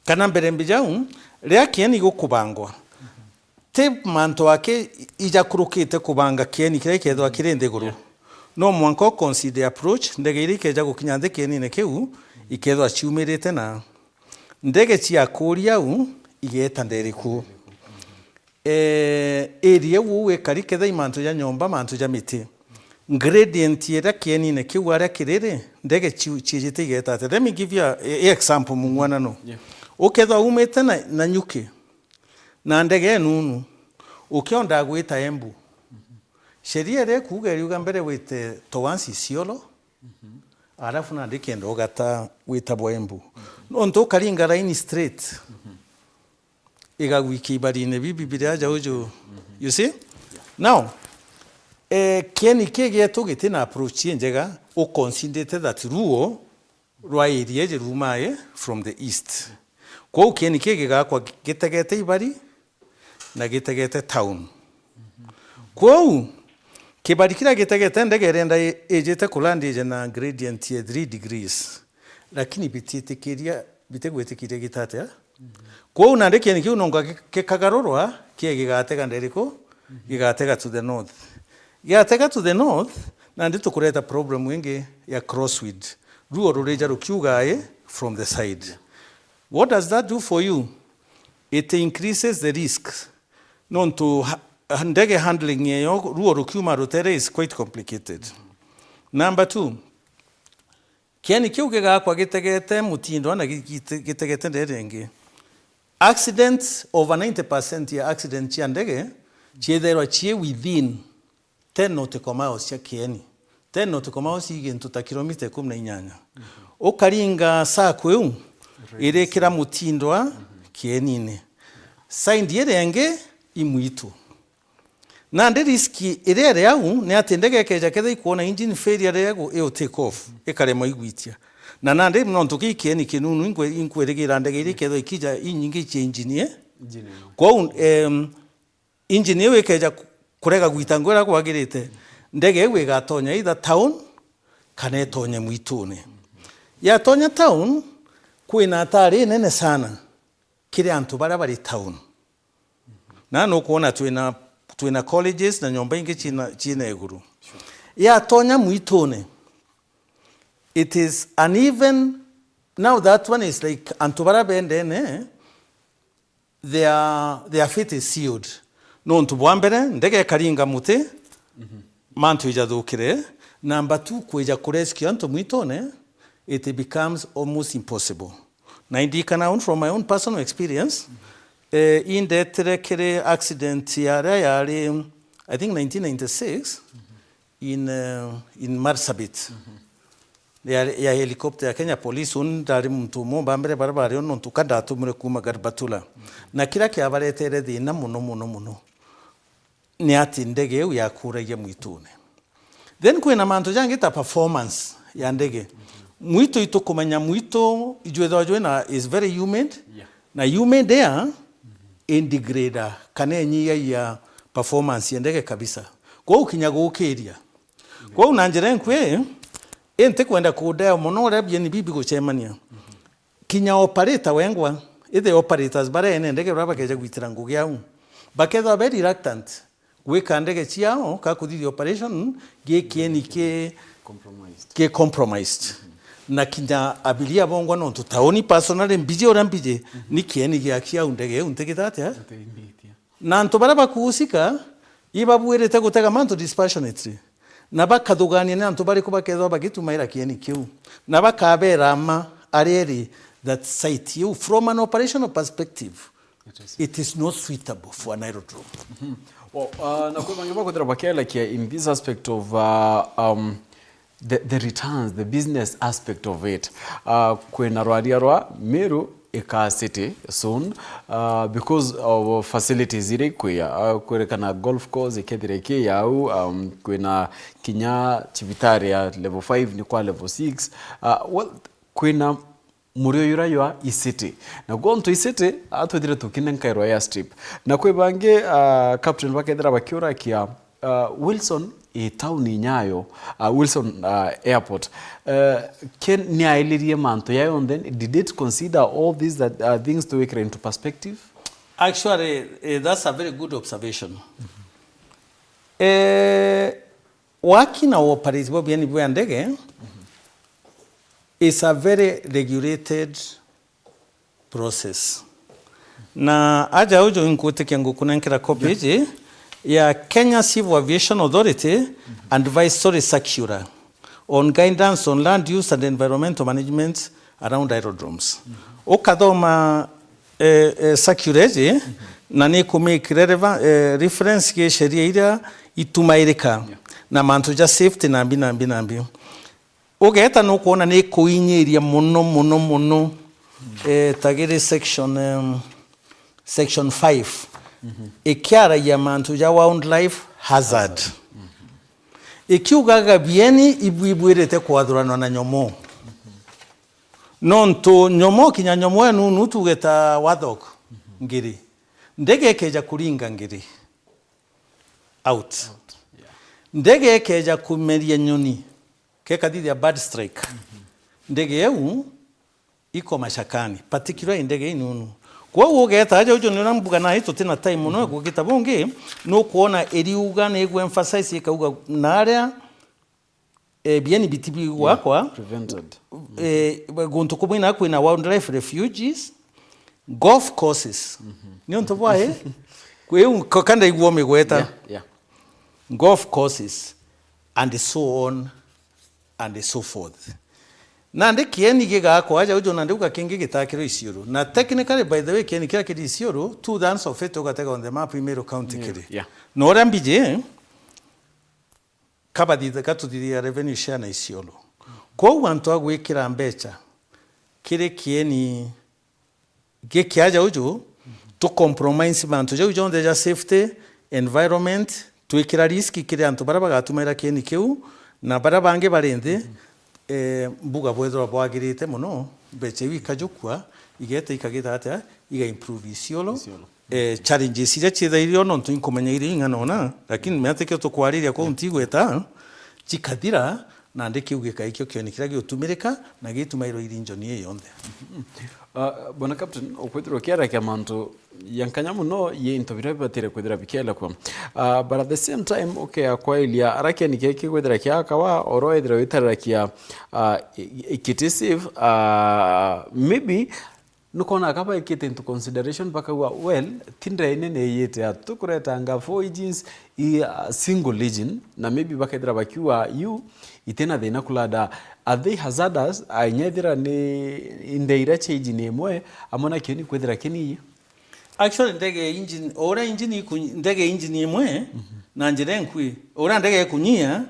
kana mbere mbijau ria kieni gukubangwa te manto wake ijakurukite kubanga kieni kire kethwa kire nthiguru no mwanko consider approach ndege iri keja gukinya nthikeni ne kiu ikethwa ciumirite na ndege cia kuria u igeta nderiku area we kari ketha imanto ya nyomba manto ya miti gradient ira kieni ne kiu ara kirire ndege ciijite igeta. Let me give you a example mungwana no ukethwa umete na nyuki na ndege nunu ukionda gwita Embu sheria re kuga yuga mbere wite towansi Isiolo alafu na ndikendo gata wita Embu no ndo karinga line straight iga wiki barine bibi biraja ujo you see now kieni kege tugite na approach njega o consider that ruo rwa area je rumae from the east kwa kieni kege gakwa gitegete ibari na gitegete town kwa kibarikira gitegete ndege renda ejete kulandi je na gradient ya 3 degrees lakini bititikiria bitegwetikiria gitate kwa una ndeke ni kiunonga kikagarorwa kigigatega nderiko gigatega to the north gigatega to the north na ndito kureta problem wingi ya crosswind ruo rureja rukiugae from the side. What does that do for you? It increases the risk non to ndege handling yeyo ruo rukiuma rotere is quite complicated. Number 2 kieni kiuge gakwa gitegete mutindo na gitegete nderenge accidents over 90% ya accident ya ndege chietherwa chie within 10 nautical miles ya kieni 10 nautical miles igintu ta kilomita 18 ukaringa saa kweu ire kira mutindwa kienine side yerenge imwitu na ndi riski ire yau ne atendege keja ketha ikuona engine failure yego e take off ikarema igwitia na ndi no ntuki kieni kinunu inkweregira ndege ire ketha ikija inyingi che engineer Kwa engine iyo ikeja kurega gwitangwira kwagirite ndege iyo igatonya either town kana itonye mwitune ya tonya town kwina atari nene sana kiri antu bara bari town na no kuona twina colleges na nyomba ingi china eguru ya tonya mwitune it is uneven. Now that one is like antu bara bendene their fate is sealed. No ntu bwambere ndege karinga muti mantu ijadukire. Number 2 kweja kurescue antu mwitone it becomes almost impossible. Na indikana from my own personal experience in that kere accident yari I think 1996 in Marsabit. Ya helicopter ya Kenya police ndari muntu bambere barabari ono tukadatu muri kuma Garbatula na kira kyabaretere thina muno ni ati ndege yo yakuraye mwitune. Then kwina mantu jangita performance ya ndege mwito itukumanya mwito ijwethojwe na is very humid na humid there in degrader kanenyiya ya performance ya ndege kabisa kwa ukinyago ukiria kwa unanjere nkwe ente kwenda kudea muno rabye ni bibi gucemania kinya operator wengwa ithe operators bare ene ndege raba keja gwitira ngugi yau baketha very reluctant weka ndege chiao ka kuthiri operation gekieni ke compromised na kinya abilia bongwa no tutaoni personal mbije orambije ni kieni gya kiau ndege untekitate na nto baraba kuusika ibabwirete gutega manto dispassionately na bakadugania na nto bari kubakethwa bagitumaira kieni kiu na bakabera ma areri that site you from an operational perspective it is not suitable for an aerodrome. Well, na kwa mangeba kudra bakela kia in this aspect of the returns, the business aspect of it. Kwena rwadiarwa Meru eka city soon because of facilities irekwia kwerekana golf course ikethireke yau kwena kinya chivitaria level 5 ni kwa level 6 well kwena murio yuraywa isiti na gonto isiti atwethire tukine nkairwa ya strip na kwebange captain bakethira bakiura kia Wilson town inyayo Wilson airport can ni ailirie manto yayo then did it consider all these that things to take into perspective? Actually that's a very good observation. Working our operate bobi ni bwa ndege is a very regulated process. Na aja ujo inkote kyangu kunankira copy ya Kenya Civil Aviation Authority Advisory Circular on guidance on land use and environmental management around aerodromes. Okadoma circular na ni kumake relevant reference ke sheria ira itumairika na mantu ja safety nambi. Ogeta no kuona ni kuinyiria muno tagire section 5 ikiara ya mantu ya wildlife hazard ikiugaga bieni ibwirete kwathurana na nyomo nonto nyomo kinya nyomo enu nutugeta wathok ngiri ndege keja kuringa ngiri out ndege keja kumeria nyoni kekathithia bird strike ndege eu iko mashakani particularly ndege inunu kwa ugeta aja ujo nira mbuga na hito tena time no gukita bonge no kuona eriuga na ego emphasize ikauga naria bieni bitibi wakwa prevented gonto kubina kwina wildlife refuges golf courses ni onto bwae kwe kanda igwo megweta golf courses and so on and so forth. Nande kieni gigako aja ujo nande ugakingi gitakiro isioro na technically by the way kieni kira kiri isioro 2 dance of it ugatega on the map Meru County kiri no rambije kabaditha katuthiria revenue share na isioro kwa wantu agwikira mbecha kire kieni gikiaja ujo to compromise bantu jo ujo ndeja safety environment twikira risk kire antu baraba gatumira kieni kiu na barabange barende mbuga bwethwa bwagirite muno beche wikajukwa igete ikagita atia iga improve isiolo challenges iria ciethairio no ntuinkumenya iri ng'anona lakini meatekio tukwariria ko ntigweta chikathira na ndikiugika ikio kioni kira giotumirika na gitumairo irinjoni iyo yonthe. Bwana Captain okwithirwo kiara kia mantu yankanya muno ye intobira bibatire kwithira bikela kwa but at the same time okay akwailia arakia nikeke kwithira kia kawa oro ithira witarira kia ikitisive maybe nukona akaba ikite into consideration baka well tindra inene yete atukuretanga 4 engines single legend na maybe baka ithira bakiwa you itena thina kulada are they hazardous anyethira ni indeira change ni mwe amona kioni kwethira kini actually ndege engine ora engine ndege engine imwe na njire nkwi ora ndege kunyia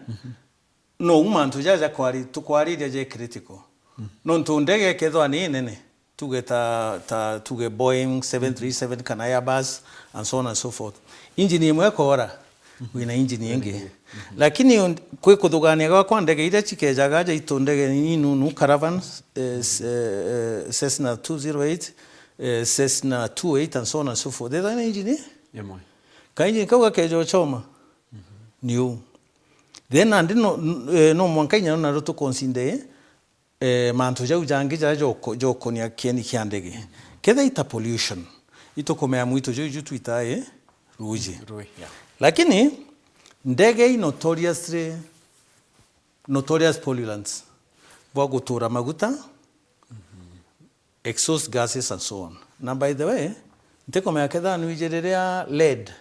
no umantu jaja kwari tukwariria je critical no ntundege kethwa ni nene tuge Boeing 737 kana Airbus and so on and so forth engine imwe kora wina engine yenge lakini kwe kuthugania kwa ndege ira chikejaga ja itondege ninu caravan Cessna 208 Cessna 28 and so on and so forth they are engine yemo kainji kauga kejo choma new then and no mwankanya na roto consider manto jau jangi ja joko ni akieni kiandege ketha ita pollution itokomea muito jo tuitae ruji lakini ndege notorious pollutants bwa gutura maguta exhaust gases and so on na by the way ntekomea ketha nwijererea lead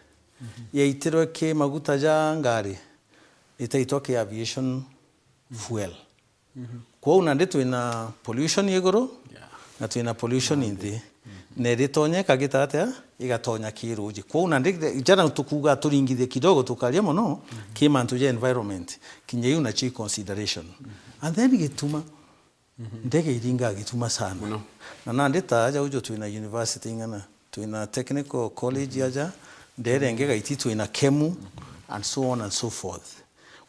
yaitirwe ke maguta ja ngari itaitoke aviation fuel kwa una ndetu ina pollution yegoro na tuina pollution indi neritonya kagita atia igatonya kiruji kwa una ndege jana tukuga turingithie kidogo tukaria muno kimantu je environment kinye una chi consideration and then gituma ndege iringa gituma sana na nandeta aja ujo tuina university ngana tuina technical college aja nderenge gaiti tuina kemu and so on and so forth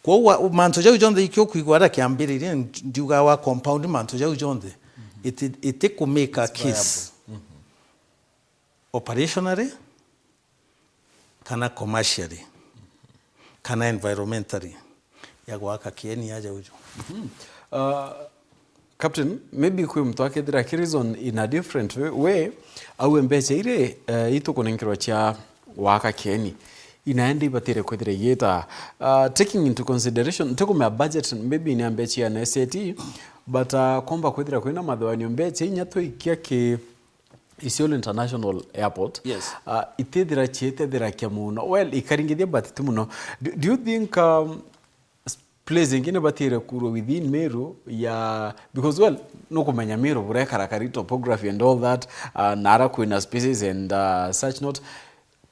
kwa manto jau jonde ikyo kwigwara kiambiririe ndiuga wa compound manto jau jonde it could make a case operationally kana commercially kana environmentally ya gwaka kieni aja ujo Captain maybe kwe mtu akethira reason in a different way au mbeche ire itukunenkirwa cha waka kieni inaenda ibatire kwethira yeta taking into consideration tekome budget maybe ni ambeche ya SAT but komba kwethira kwina mathwani mbeche inyatho ikia ki Isiolo International Airport itethira chietethira kia muno well ikaringithia batiti muno do you think place ingine batire kuro within Meru ya because well no kumenya Meru bureka topography and all that nara kuina species and such not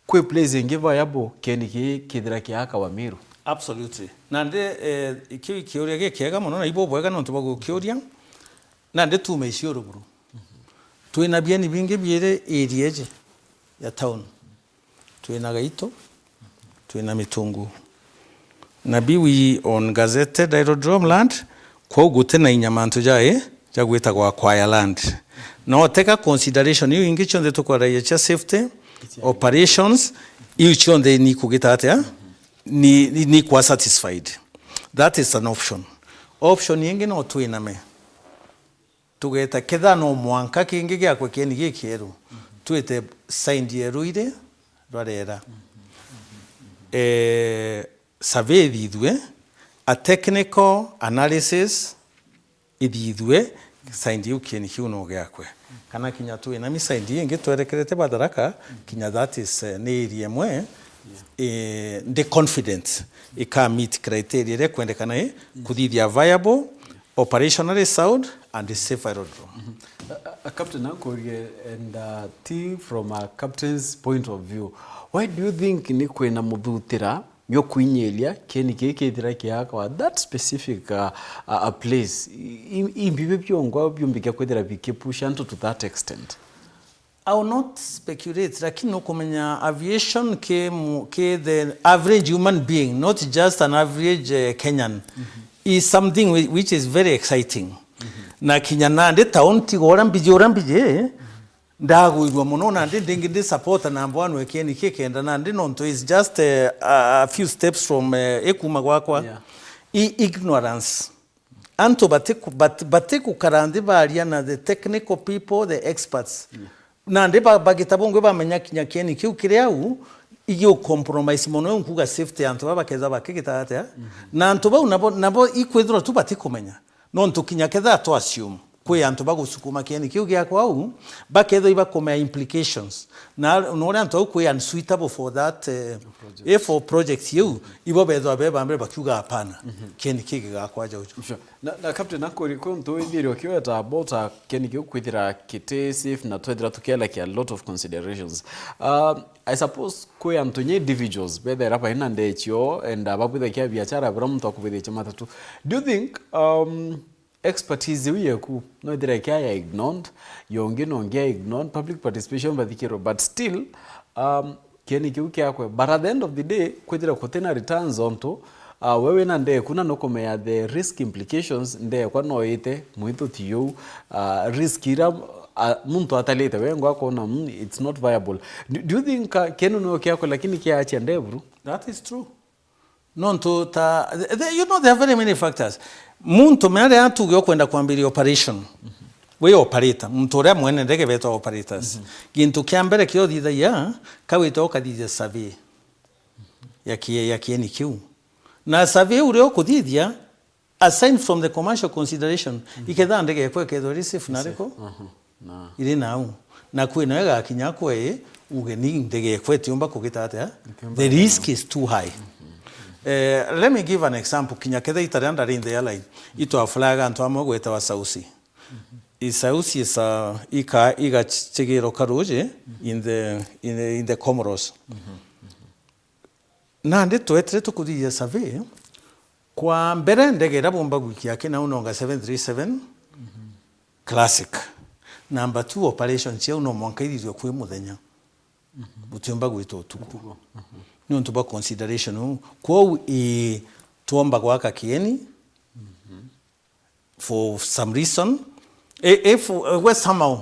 kwe place ingi viable keniki kithira kiaka wa Meru absolutely nande ikiuria gekiega muno na ibo bwega no tubago kiuria nande tume Isiolo buru tuina bieni bingi biere area je ya town tuina gaito tuina mitungu na biwi on gazetted aerodrome land kwa gute na inyamanto jae jagweta kwa kwaya land no take consideration you ingichonde to kwa raia safety operations ichonde ni kugita atia ni kwa satisfied that is an option yenge no tuina me tugeta ketha no mwanka kingi gya kwa keni gikieru tuete signed yeruire rarera survey thithwe a technical analysis ithithwe signed ukeni hiuno gyakwe kana kinya tu ina mi signed ingi twerekerete badaraka kinya that is area mwe the confidence ika meet criteria re kwendekana kuthithia viable operationally sound and safe aerodrome. Captain Ankorie and T from a captain's point of view, why do you think ni kwena muthutira myo kwinyelia keni kekethira kiaka that specific place imbibe byongwa byumbika kwethira bikepusha to that extent? I will not speculate, lakini ukumenya aviation ke the average human being, not just an average Kenyan, is something which is very exciting. Na kinyana nde taunti orambije ndaguigwa muno na ndi support na mbwanu ekeni kekenda na ndi nonto is just a few steps from ekuma gwakwa. Ignorance. Anto bateku karandi baria na the technical people, the experts. Na ndi bagitabongwe bamenya kinyakeni kiu kiriau iyo compromise mono nkuga safety anto babakeza bakigita ate na anto ba nabo ikwethura tu batikumenya no ntukinyaketha to assume kwe anto bagusukuma kieni kiu gya kwau baketho ibakoma implications na no anto kwe unsuitable for that for project you ibo betho abeba ambe bakuga hapana kieni kigi gakwaja ucho na captain nako riko nto ithiri okiweta about kieni kiu kwithira kite safe na twethira tukela ki a lot of considerations. I suppose kwe antonye individuals bethe rapa ina ndechio and ababwitha kia biachara bra mtu akubithe chama tatu. Do you think expertise wiyeku no ithira kia ya ignored yongia ignored public participation bathikiro but still kieni kiu kia kwe but at the end of the day kwithira kutena returns onto wewe na nde kuna nokomea the risk implications nde kwa noite muito tiyo risk ira muntu atalete wengo akona it's not viable. Do you think kenu no kyako lakini kiacha ndebru? That is true. Nonto ta you know there are very many factors. Muntu mere atuge kwenda kwambira operation. We operator muntu ria mwene ndege beto operators. Gintu kyambere kyo thitha ya kawito okadithia survey. Ya kieni kiu. Na survey uri okuthithia aside from the commercial consideration iketha ndege yakwe ketho receive nariko. Na iri nau na kwina wega kinya kwe ugeni ndege kwete umba kugita the risk is too high. Let me give an example. Kinya ketha itarianda in the airline ito aflaga antu amogweta wa sausi isausi is iga chigiro karuje in the Comoros. Na ndito etre tukudia survey kwa mbere ndege rabomba gukia kina unonga 737 classic. Number 2 operation chia uno mwankairio kwe muthenya. Butimba gwito tuku. Ni ntuba consideration kwa tuomba gwaka kieni for some reason if we somehow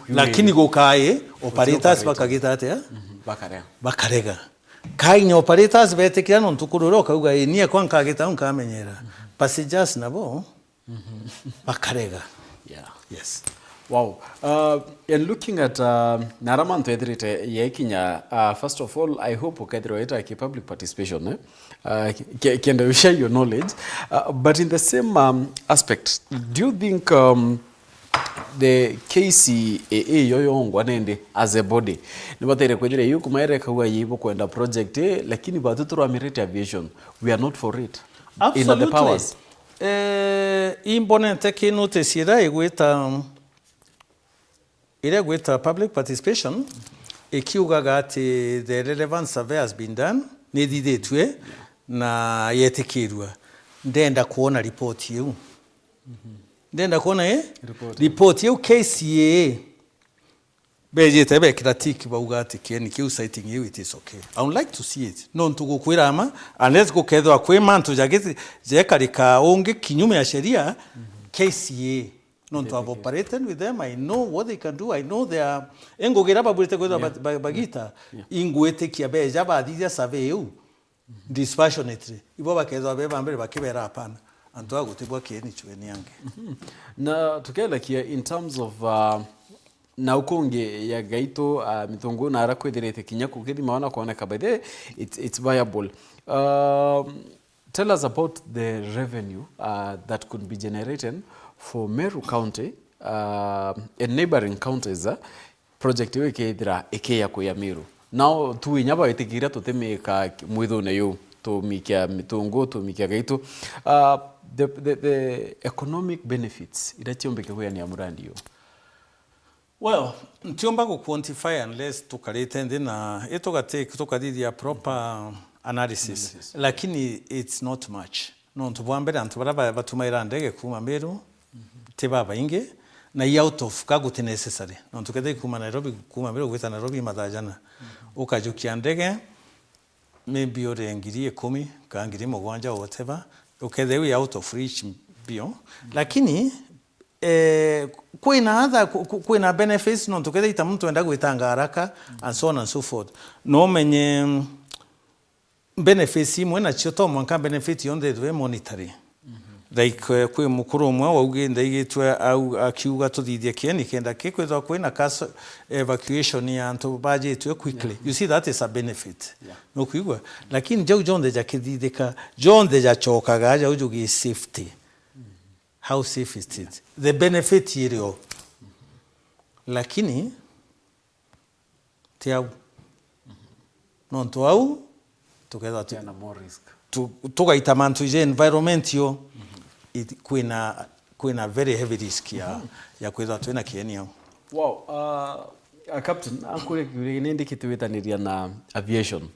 lakini gokae operators bakagita ate bakarega kai operators betekira no ntukururo kauga nie kwa nkagita unkamenyera passengers nabo bakarega. Yes. Wow. And looking at Naramanto Edrite Yekinya, first of all, I hope Ukadroeta ki public participation. Can share your knowledge? But in the same aspect, do you think the KCAA yoyongwa nende as a body nibatere kwejere yuko maere kwa yibo kwenda project lakini batutu amirate aviation we are not for it? Absolutely. In the powers imponente kinote sira igweta public participation ikiugaga ati the relevant survey has been done nidithitwe na yetikirwa ndenda kuona report yu ndenda kuona report yu KCAA bejete bekira tiki bauga ati kieni kiu citing you it is okay. I would like to see it no ntugukwira ama unless gukethwa kwe mantu jagiti jekarika onge kinyume ya sheria KCAA no to have operated with them. I know what they can do. I know they are engogira babulite kweza bagita ingwete kiabeja badithia survey you dispassionately ibo bakeza beba mbere bakibera hapana anto agutibwa kieni chweni yange. Na tukela kia in terms of na ukonge ya gaito mitongo na arakwederete kinyako kedi maana kuona kabade it's viable. Tell us about the revenue that could be generated for Meru County and neighboring counties project weke idira eke ya kuya Meru. Now tu inyaba itigira tutemeka mwitho na yo to mikia mitongo to mikia gaito the economic benefits idachiombeke huya ni amurandi yo. Well, ntiomba ku quantify unless tukalete ndina etogate tukadithia proper analysis. Lakini it's not much. No ntubwambere antubara batumaira ndege kuma Meru tebaba inge na i out of kaguti necessary no tukethe kuma Nairobi kuma mbere gwita Nairobi mathajana ukajukia ndege maybe ore ngiri 10 ka ngiri 7 whatever ukethe we out of reach bio lakini kwina benefits no tukethe ita mtu enda gwitanga haraka and so on and so forth no menye benefits imwe na cio to mwanka benefit yonde we monetary like kwe mukuru mwa wauge ndaigitwe au akiuga tuthithie kieni kenda kikwithwa kwina cash evacuation ya antu bajetwe quickly you see that is a benefit no kuigwa lakini jau jonde ja kithithika jonde ja chokaga ja ujugi safety how safe is it the benefit hiyo lakini tiau no ntoau together tena more risk tugaita mantu je environment yo kwina very heavy risk ya kwitha twina kienia. Wow, Captain, akure nindi kitwitaniria na aviation.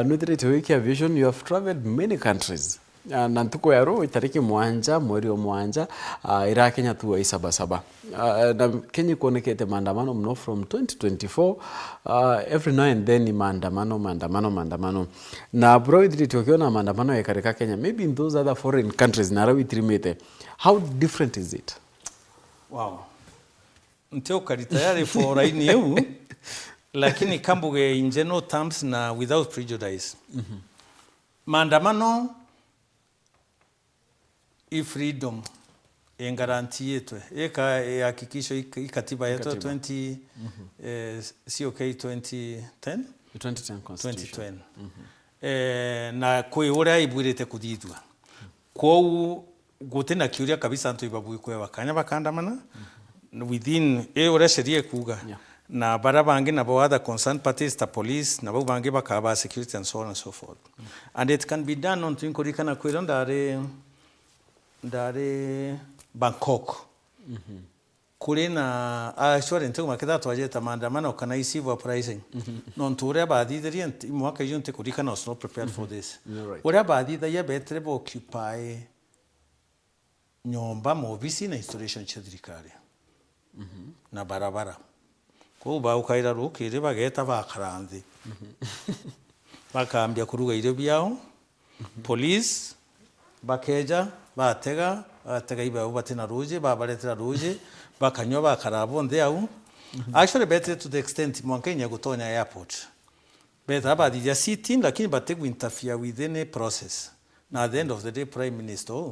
Nuthirite wiki aviation, you have traveled many countries. Na ntuko ya roho itariki mwanja, mweri wa mwanja, ira Kenya tuwa isabasaba. Na Kenya kuonekete maandamano mno from 2024, every now and then ni maandamano. Na bro idriti wakiona maandamano ya karika Kenya, maybe in those other foreign countries, na rawi tirimete, how different is it? Wow. Nteo karitayari for raini yu, lakini kambuge in general terms na without prejudice. Maandamano, freedom engaranti yetu eka hakikisho ikatiba yetu 20 COK 2010 constitution na kwe ora ibwirete kuthithwa kwou gutena kiuria kabisa antu ibabu kwe wakanya bakandamana within ora sheria kuga na barabangi na other concerned parties the police na bangi bakaba security and so on and so forth and it can be done on tinkorikana kwiranda ndare Bangkok kuri na actually ntego maketha twajeta maandamano kana receive uprising no nture bathithirie mwaka yunte kurika no not prepared for this ora bathithaia betre bo occupy nyomba mobisi na installation cha thirikari na barabara ko ba ukaira rukire bageta bakaranthi bakambia kuruga irio biao police bakeja batega iba batina ruje babaretera ruje bakanywa bakarabo nde au actually better to the extent mwankenya gutonya airport better abadi ya sitting lakini bategu interfere within a process na at the end of the day prime minister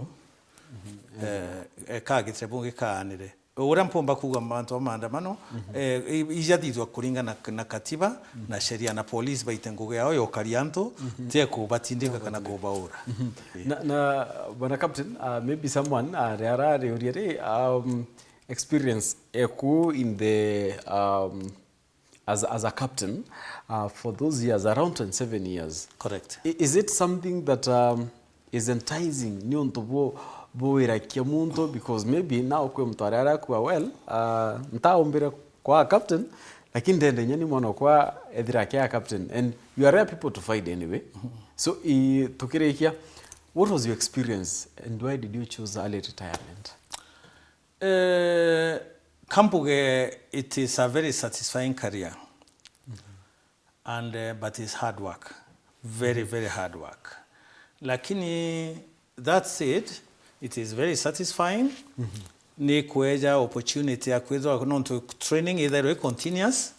kagitrebunge kanire ora mpomba kuga manto maandamano ijathithwa kuringana na katiba na sheria na police baitenguge yao yo karianto tie kubatindika kana kubaura na bwana Captain, maybe someone experience eku in the as a captain for those years around 27 years. Correct. Is it something that is enticing ni onto boira kia muntu because maybe now kwe mtwarara kwa well ntaombira kwa captain lakini ndende nyani mwana kwa ethira kia captain and you are rare people to find anyway. So tukirekia, what was your experience and why did you choose early retirement? Kampuge, it is a very satisfying career and but it's hard work, very very hard work. Lakini that said, it is very satisfying. Ni kueja opportunity ya kwethwa non to training either way continuous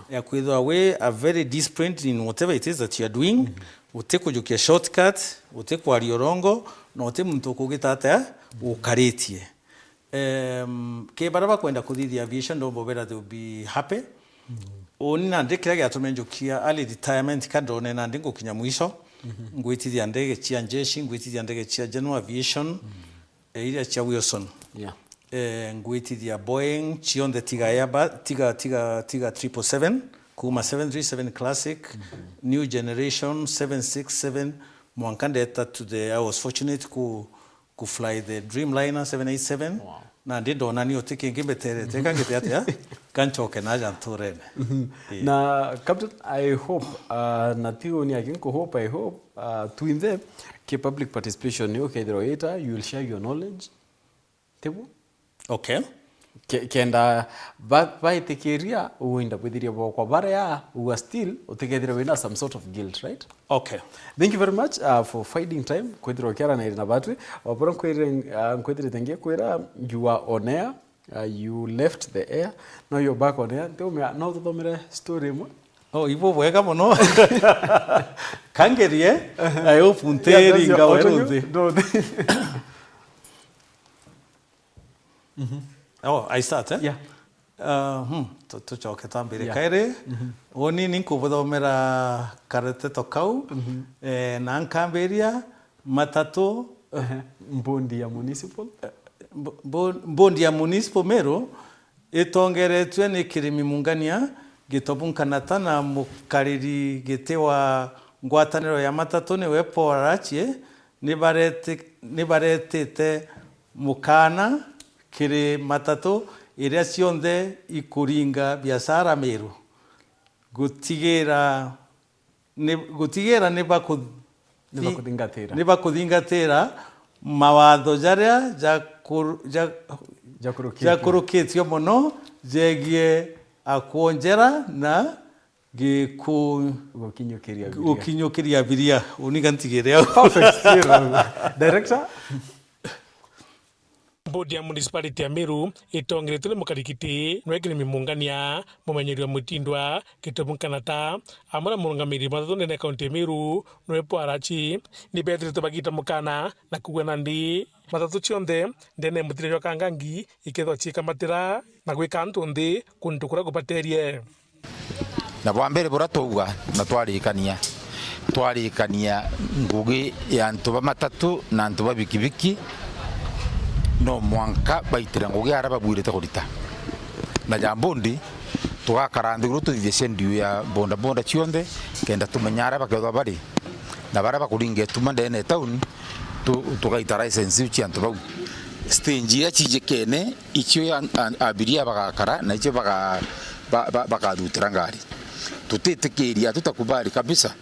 ya kwethwa we are very disciplined in whatever it is that you are doing. Utekujukia shortcut, utekwa riorongo na utemuntu kugitata ukaritie. Ke baraba kwenda kuthithia aviation ndo bobera they will be happy. Onina ndekira ya tumenjukia early retirement kadone na ndingo kinya mwisho. Ngwitithia ndege chia njeshi, ngwitithia ndege chia general aviation, ile chia Wilson. Ngwitithia Boeing, chionde tiga Airbus, tiga 777, kuma 737 classic, new generation 767. Mwankandeta I was fortunate to fly the Dreamliner 787. Wow. Na ndindo nani otike ngibetere teka ngete ya kanchoke na janturene. Na Captain, I hope natio ni akinko hope I hope to in them ke public participation ni okay you will share your knowledge table. Okay. kenda baitekeria uinda bwithiria kwa bara ya uwa still utikethira wina some sort of guilt, right? Okay. Thank you very much for finding time kwithira kiara na batwi wapora kwithira tengia kwira you are on air, you left the air, now you're back on air. No tuthomere story mo. Oh, ibo bwega muno. Kangerie ayo punteri ngaweruthi. Oh, I start, eh? Yeah. Tuchoke tambire kaire. Oni ninkubuthomera Nteto kau. Na nkamberia matatu mbondi ya municipal. Mbondi ya municipal mero itongeretwe ni kirimi mungania gitobunkana na mukariri gitewa ngwataniro ya matatu ni wepo arachie nibaretete mukana kiri matatu iria cionthe ikuringa biashara meru gutigira nibakuthingatira mawatho jaria jakurukitio muno jegie akwonjera na gukinyukiria biria unigantigire. Perfect. Director. Bodi ya municipality ya Meru itongeretwe mukarikiti nwekire mimungania mumenyeri wa mutindwa kitobunkana ta amara murungamiri matatu nene county Meru nwepo arachi ni betre bagita mukana na kugwena ndi matatu cionthe ndene mutire kangangi ikethwa chika matira na gwika ntundi kuntukura gupaterie na bwambere buratuga na twarikania ngugi ya ntuba matatu na ntuba bikibiki no mwanka baitira ngugi araba bwirete kurita na jambondi tugakarande guru tuthie sendiu ya bonda cionthe kenda tumenyara bakethwa bari na bara bakuringe tumandene town tugaita license uchi antu bau stage ya chijekene ichio ya abiria bagakara na ichio bakadutira ngari tutitekeria tutakubali kabisa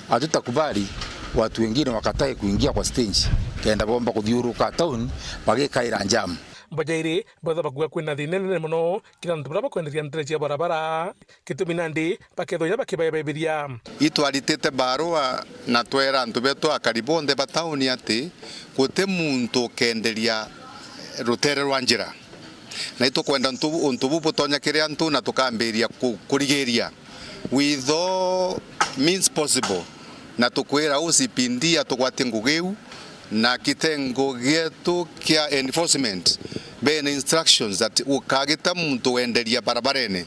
hatutakubali watu wengine wakatae kuingia kwa stage kenda bomba kuthiuruka town bagikaira njam bajaire batha bakuga kwina thinene muno kila ntu bara bakwenderia ntere barabara kituminandi bakethoya bakibayeberia itwaritete barua na twera ntu beto akaribonde batauni ati gute muntu kenderia rutere rwa njira na ito kwenda ntubu butonya kiria ntu na tukambiria kurigeria with all means possible na tukwira usipindia tukwate ngugeu na kitengo gietu kia enforcement bene instructions that ukagita muntu wenderia barabarene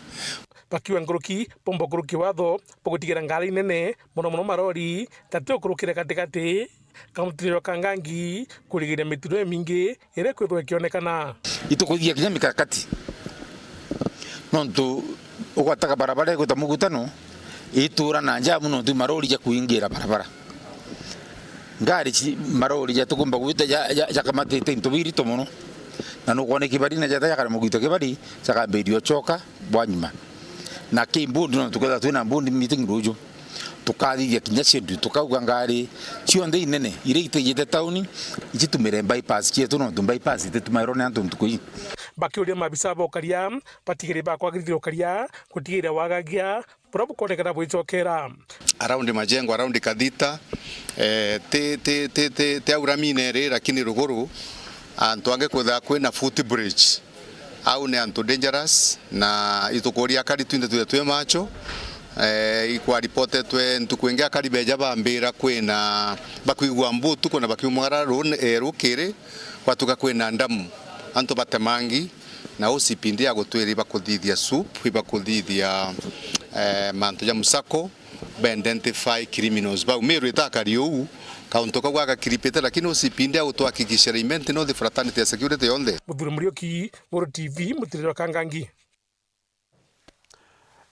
bakiwa nguruki pombo nguruki watho pogutigira ngari nene muno marori tatu kurukire katikati kamutiro kangangi kurigira mitiro mingi ire kwithwe kionekana itukuthia kinya mikakati nontu ukwataka barabara gutamugutano itura na njamu nontu marori ya kuingira barabara ngari marori ya tukumba guita ya kamatete intubiri tomono na nukone kibari na jata yakara mugito kibari saka bedio choka bwanyuma na kimbundi no tukeza twina mbundi meeting rujo tukathithia kinya cendu tukauga ngari cionthe inene ire itejete tauni ichitumire bypass chietu no bypass itetumairone antu mtukui bakiuria mabisa bokaria patigire bakwagirithio karia kutigire wagagia probo konekana bwichokera around majengo around kadita te auramine re lakini ruguru antu ange kwetha kwina footbridge au ne antu dangerous na itukoria kari twinde twe macho ikwa ripote twe ntukwengea kari beja bambira kwina bakuigwa mbutu kuna bakiumwara rukire watuka kwina ndamu antu batemangi na usipindia gutwiri bakuthithia soup bakuthithia mantu ya musako ba identify criminals ba Meru itakari u kauntoka gwa kiripete lakini usipindia utohakikisha maintain no the fraternity ya security yonde Muthuri Murioki Weru TV mutiriro kangangi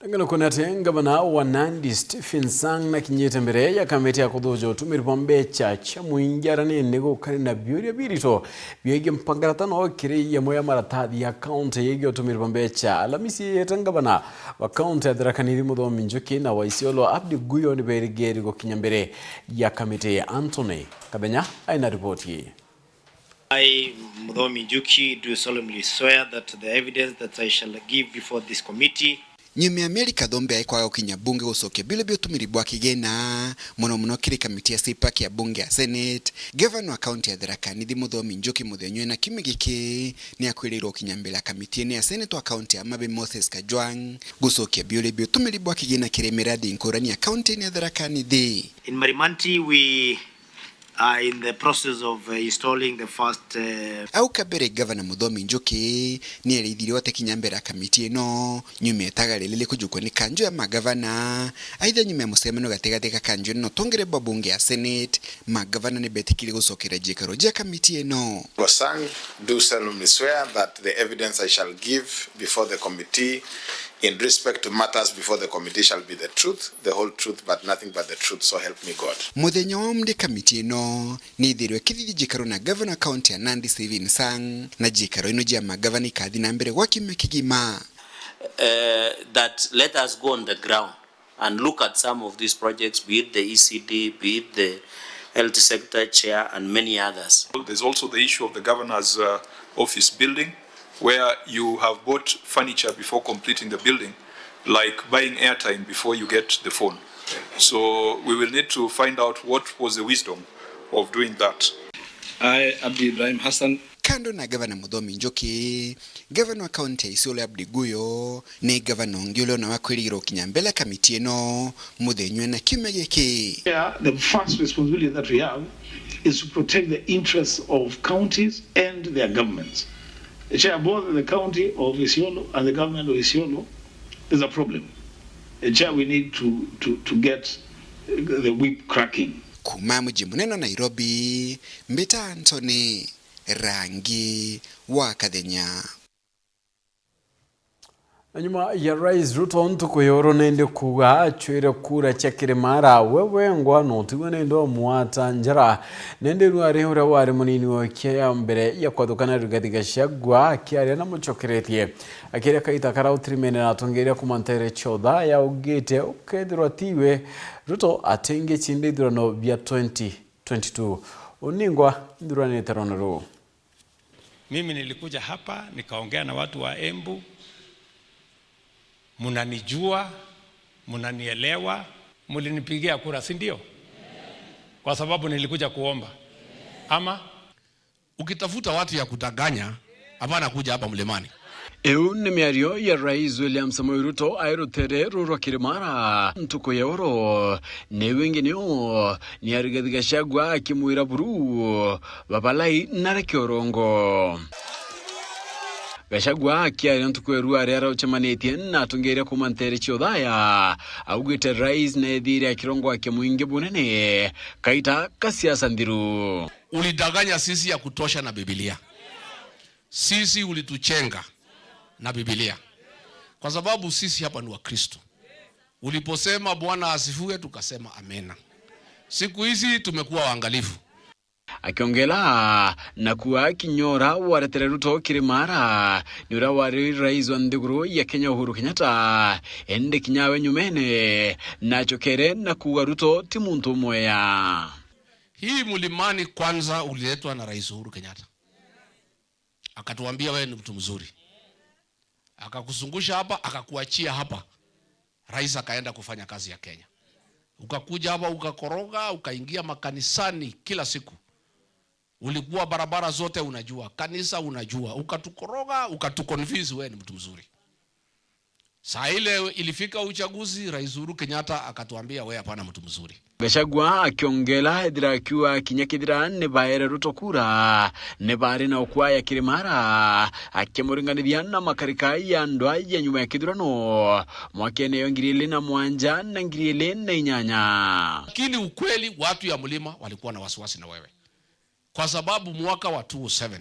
Ngano konate ngabana wa Nandi Stephen Sang na kinyete mbere ya kameti ya kudhojo tumiri bombe cha muingiara ni nego kari na biuri birito biege mpangata no kiri ya moya maratathi ya county yege tumiri bombe cha alamisi yetangabana wa county ya Tharaka mudho minjoki na wa Isiolo Abdi Guyo ni berigeri go kinyambere ya kameti ya Anthony Kabenya aina ripoti. I, Muthomi Njuki, do solemnly swear that the evidence that I shall give before this committee Nyume Amerika dhombe aikwaga ukinya bunge gucokia bile biotumiri bwa kigena muno kiri kamiti ya CPAC ya bunge ya Senate. Governor wa county ya Tharaka Nithi Muthomi Njuki muthenya na kiumia giki ni akwirira ukinya mbele ya kamiti ya Senate wa county ya Mabe Moses Kajwang gucokia bile biotumiri bwa kigena kire miradi nkurani ya county ya Tharaka Nithi. In Marimanti we are in the process of installing the first au kabere Governor Muthomi Njuki ni erithirio ate kinyambera kamiti no nyume tagarelele kujukwa ni kanjo ya magavana aidha nyume musemano gategateka kanjo no tongere babunge ya Senate magavana ni betikiri gusokera jikaro ja kamiti no. Wasang do solemnly swear that the evidence I shall give before the committee in respect to matters before the committee shall be the truth, the whole truth, but nothing but the truth, so help me God. Muthenya wa mde kamiti no ni thirwe kithiji jikaro na Governor County ya Nandi Steven Sang na jikaro ino jia magavana ikathi na mbere wakime kigima. That let us go on the ground and look at some of these projects, be it the ECD, be it the health sector chair and many others. There's also the issue of the governor's office building, where you have bought furniture before completing the building, like buying airtime before you get the phone. So we will need to find out what was the wisdom of doing that. I, Abdi Ibrahim Hassan. Kando na Governor Muthomi Njuki, Governor wa County ya Isiolo Abdi Guyo, ni Governor Ngiolo na wakwiriro kinyambela kamiti no muthenywe na kiumia giki. The first responsibility that we have is to protect the interests of counties and their governments. Both the county of Isiolo and the government of Isiolo is a problem. We need to get the whip cracking. Kuma mji munene Nairobi, Mbita Anthony, Rangi wa Kadenya. Nyuma ya Rais Ruto ntukuyoro nende kuga chwere kura chakire mara wewe ngwano tiwene ndo muata njara nende ruare hura wari munini wakea mbere ya kwadukana Rigathi Gachagua akiaria na muchokeretie akiria kaita kara utrimene na tongeria kumantere chodha ya ugete ukethirwa tiwe Ruto atenge chinde ithurano bia 2022 uningwa ithurano teronero. Mimi nilikuja hapa nikaongea na watu wa Embu. Munanijua, munanielewa, mulinipigia kura, si ndio? Kwa sababu nilikuja kuomba. Ama ukitafuta watu ya kutaganya, hapana kuja hapa mlimani. Ni miario ya Rais William Samoei Ruto airutere rurwa kirimara ntuko ya oro ne wengineo ni Rigathi Gachagua akimwira buru babalai nare kiorongo. Gachagua akiaria ntuko ruare ara uchamanĩtie na tungeria kumantere chodhaya augite Rais na ethire akirongo ake muingi bunene kaita kasiasa ndiru. Ulidanganya sisi ya kutosha na Biblia. Sisi ulituchenga na Biblia. Kwa sababu sisi hapa ni wa Kristo. Uliposema Bwana asifiwe tukasema amena. Siku hizi tumekuwa waangalifu. Akiongela na kuwa kinyora waretere Ruto kirimara nyura wari Rais wa ndiguru ya Kenya Uhuru Kenyatta ende kinyawe nyumene na chokere na kuwa Ruto timuntu moya. Hii mlimani kwanza uliletwa na Rais Uhuru Kenyatta. Akatuambia wewe ni mtu mzuri. Akakuzungusha hapa, akakuachia hapa. Rais akaenda kufanya kazi ya Kenya. Ukakuja hapa ukakoroga, ukaingia makanisani kila siku. Ulikuwa barabara zote unajua, kanisa unajua, ukatukoroga, ukatuconvince wewe ni mtu mzuri. Saa ile ilifika uchaguzi, Rais Uhuru Kenyatta akatuambia wewe hapana mtu mzuri. Gachagua akiongela edira akiwa kinyakidira ne baere Ruto kura ne bare na okwaya kirimara akimuringanithia na makarika ya ndwa ya nyuma ya kidurano mwakene yongirile na mwanja na ngirile na inyanya. Lakini ukweli watu ya mlima walikuwa na wasiwasi na wewe. Kwa sababu mwaka wa 2007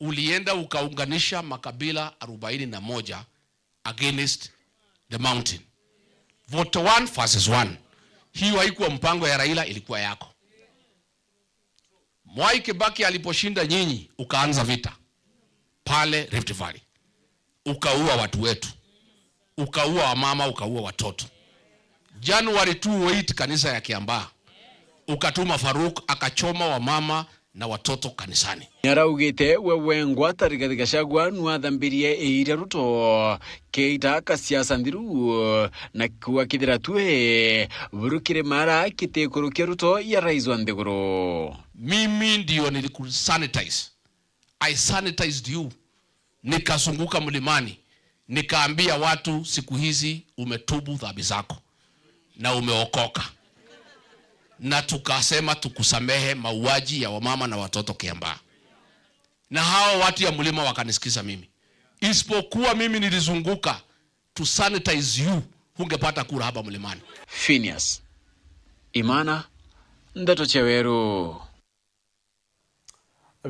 ulienda ukaunganisha makabila 41 against the mountain. Vote 1 versus 1. Hiyo haikuwa mpango ya Raila, ilikuwa yako. Mwai Kibaki aliposhinda nyinyi ukaanza vita pale Rift Valley. Ukaua watu wetu. Ukaua wamama, ukaua watoto. January 28 kanisa ya Kiambaa ukatuma Faruk akachoma wamama na watoto kanisani. Nyaraugite wewe ngwatari katika shagwa nuathambirie eira Ruto keita siasa ndiru na kuwa kithira tuhe burukire mara kitekurukia Ruto ya rais wa Nthiguru. Mimi ndio nilikusanitize. I sanitized you. Nikazunguka mlimani. Nikaambia watu siku hizi umetubu dhambi zako na umeokoka. Na tukasema tukusamehe mauaji ya wamama na watoto Kiambaa. Na hao watu ya mlima wakanisikiza mimi. Isipokuwa mimi nilizunguka to sanitize you, hungepata kura hapa mlimani. PHINEAS, IMAANA, Nteto Weru.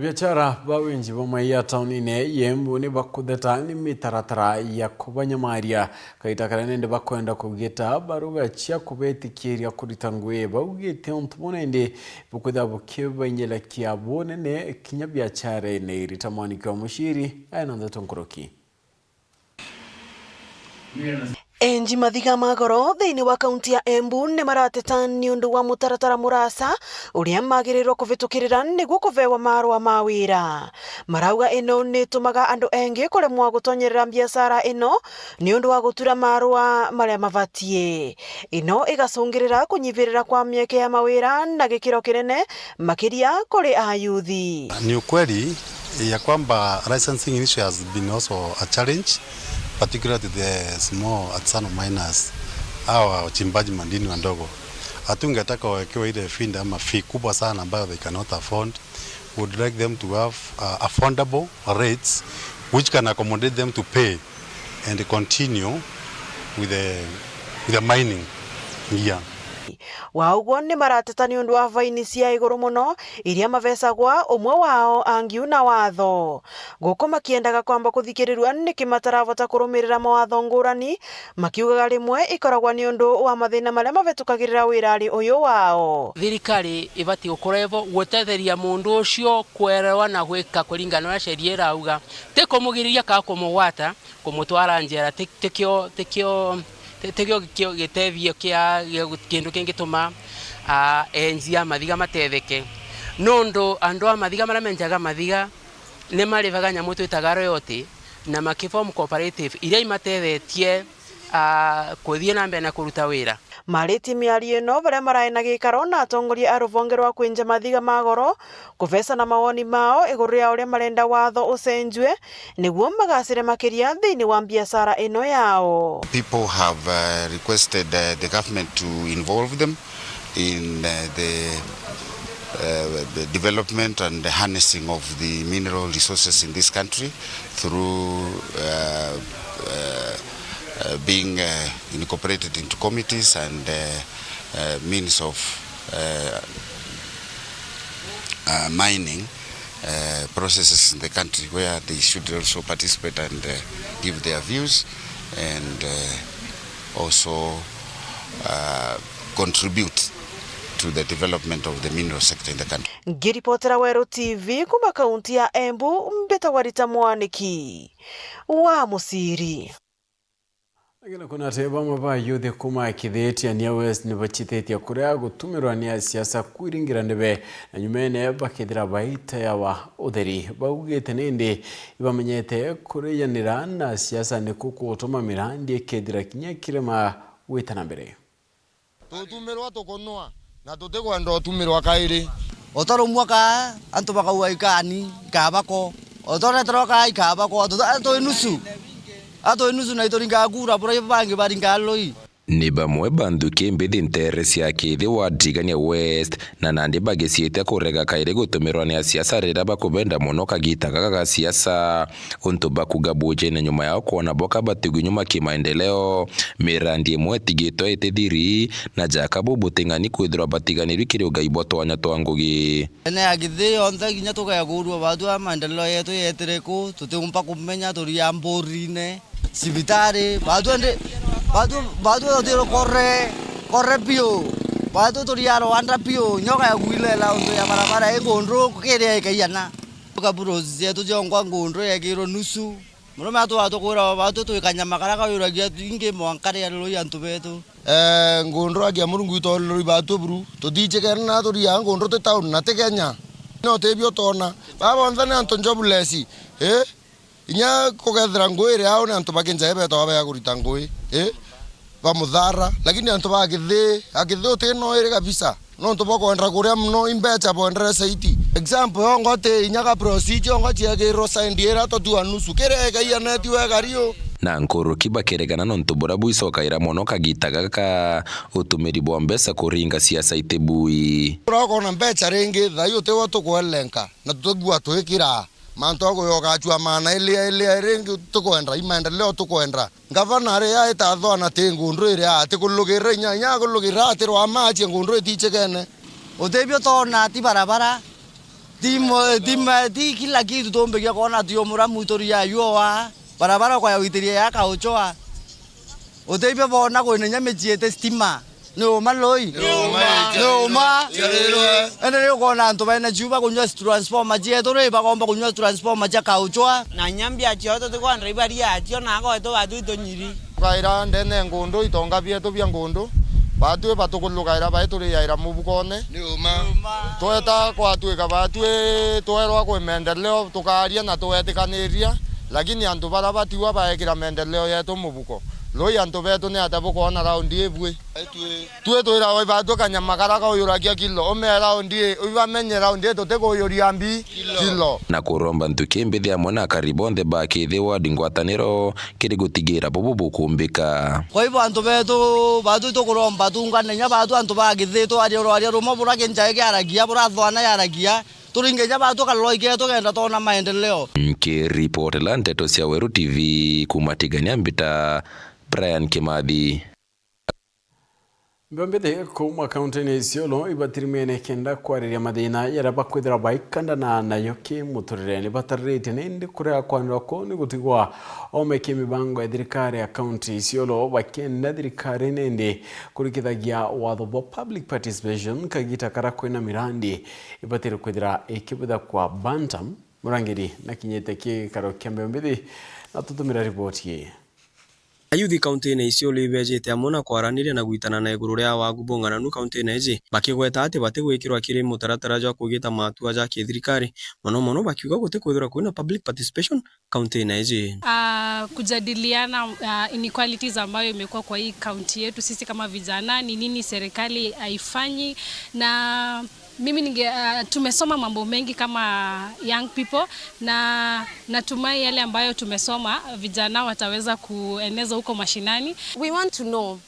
Biachara bawenji bomaiya taunine yembu ni bakutheta ni mitaratara ya kubanyamaria kaita nende bakwenda kugeta baruga cia kubetikiria kurita ngwe baugite ontumonende bukutha bukibanyela kia bonene kinya biachara ne ritamani kwa mushiri ayana Nteto nkoroki. Enji mathiga magoro thiini wa kaunti ya Embu ni marateta ni undu wa mutaratara murasa uria magirirwo kuvitukirira niguo kuvewa marua ma wira. Marauga ino ni tumaga andu engi kuremwa gutonyerera biashara ino ni undu wa gutura marua maria mabatie. Ino igacungirira kunyivirira kwa mieke ya mawira na gikiro kinene makiria kuri ayuthi. Ni ukweli ya kwamba licensing issue has been also a challenge, particularly to the small artisanal miners au wachimbaji madini wadogo. Hatungetaka wawekewe ile fee ama fee kubwa sana ambayo they cannot afford. We would like them to have affordable rates which can accommodate them to pay and continue with the mining here. Waugo ni marateta ni undu wa faini cia iguru muno iria mavecagwa umwe wao angiuna watho. Guko makiendaga kwamba kuthikirirwa niki mataravota kurumirira mawatho ngurani makiugaga rimwe ikoragwa ni undu wa mathina maria mavetukagirira wirari uyu wao. Thirikari ibati gukorevo gutetheria mundu ucio kwerewa na gwika kuringana na sheria irauga te kumugiriria ka kumugwata kumutwara njera tekio gitethio kia kindu kingituma enjia mathiga matetheke nondo andu a mathiga maria menjaga mathiga ne marivaga nyamu twitaga royalty na makiform cooperative iria imatethetie kuthie na mbere na kuruta wira. Mariti miario no baria maraena gikaro na atongoria a ruvonge rwa kwenja mathiga magoro kuvesa na mawoni mao iguru ya uria marenda watho ucenjwe niguo magacire makiria thiini wa biashara ino yao. People have requested the government to involve them in the development and the harnessing of the mineral resources in this country through being incorporated into committees and means of mining processes in the country where they should also participate and give their views and also contribute to the development of the mineral sector in the country. Ngiripotera Weru TV kuma kaunti ya Embu mbetawarita mwaniki wa musiri. Agina kuna teba maba yothe kuma kithetia ni West ni bachitetia kuria gutumirwa ni siasa kwiringira ndebe na nyumene bakithira baita ya wa utheri baugite nindi ibamenyete kuriyanira na siasa ni kuku utuma mirandi kethira kinya kirema witana mbere. Tutumirwa tukonwa na tutekwenda tumirwa kairi otaro mwaka antu bakauwa ikani kabako otore troka ikabako to nusu na itoringa gura bora bangi baringa loi ni bamwe banduke mbithi ntere cia kithi wa Digania West na nandi bagiciite kurega kaire gutumirwa ni siasa rira bakubenda muno kagita gaga siasa untu bakuga buje na nyuma yao kuona boka batigu nyuma kimaendeleo mirandi imwe tigito etithiri na jakabu butingani kwithirwa batiganiri kiriuga ibotwanya twangugi ene agithi onthe ginya tukayagurwa batu a maendeleo yetu yetereko tutumpa kumenya turi amborine sibitare batu otiro corre pio batu toriaro anda pio nyoka ya guilela ondo ya barabara engondro kere kayana kaburo zetu jongwa ngondro ya kiro nusu muno matu atokora batu to ikanyama karaka yuragia inge mwankare ya lo yantu betu ngondro agia murungu to lo batu bru to dije kerna to ria ngondro te town na te Kenya no tebio tona baba onthane anto jobless inya kugethera ngui ria au anto bakinja ebe to aba ya kurita ngui bamuthara lakini anto bagithi utino iri kabisa no to bokwendra kuria mno imbecha bondere saiti example ongote inya procedure ngochia giro saindiera to tu anusu kere ga neti we gario na nkuru kibakeregana no ntubura buisoka ira mono kagita gaka utumiri bwa mbesa kuringa siasa itebui urako mbecha ringi thayo tewa tukwelenka na tutugua twikira manto go yoga chwa mana ile ringi tukwendra imaendeleo tukwendra gavana ri ya itatho na tingundu iri ati kulugire nya kulugire ati ro amachi ngundu itichekene utebio tona ti barabara ti kila kitu tombegia kona tio muramu itoria yuwa barabara kwa URETERI ya kauchoa utebio bona ko nenya mechiete stima no maloi no ma ene yo kona nto bana juba kunywa transformer je to re ba komba kunywa transformer ja kauchoa na nyambia chioto to kwa ndribari ya chio na ko to batu ito nyiri kaira ndene ngondo itonga bieto bya ngondo batu batukulukaira baituri yaira mubukone niuma toeta kwa tuika batu toerwa kwa maendeleo tukaria na toetikaniria lakini antu bara batiwa baekira maendeleo yetu mubuko loi antu betu ne atabukona raundi ebwe twira oi batu kanyamakara ka uyuragia kilo ome raundi ubamenye raundi eto teko yoriambi kilo na kuromba ntukimbithi amwe na karibonde bakithi wa dingwataniro kiri gutigira bubu kumbika kwa hivyo antu betu batu to kuromba tungane nya batu antu bagithi to ari rumo bura kenjae aragia bura thwana yaragia turingeja batu kaloike to kenda tona maendeleo report la Nteto cia Weru TV kumatigania mbita Brian Kimathi Mbembete kuma kaunti Isiolo ibatirimene kenda kwariria mathina yaraba kwithira baikanda na yoki muturireni batarite nindi kuria kwanira ko ni gutigwa omeke mibango ya thirikari ya kaunti Isiolo bakenda thirikari nindi kurikithagia watho wa public participation kagita kara kwina mirandi ibatire kwithira ikibitha kwa bantam murangiri na kinyete ki karo kiambembete na tutumira report ye Ayuthi kaunti na Isiolo ibejete amona kwaranire na guitana na iguru ria wagubongana nu kaunti na iji bakigweta ati bate gwikirwa kiri mutaratara ja kugita matua ja kithirikari mono bakiuga gute kwithira kwina public participation kaunti na iji kujadiliana inequalities ambayo imekuwa kwa hii kaunti yetu sisi kama vijana ni nini serikali haifanyi na mimi tumesoma mambo mengi kama young people na natumai yale ambayo tumesoma vijana wataweza kueneza huko mashinani. We want to know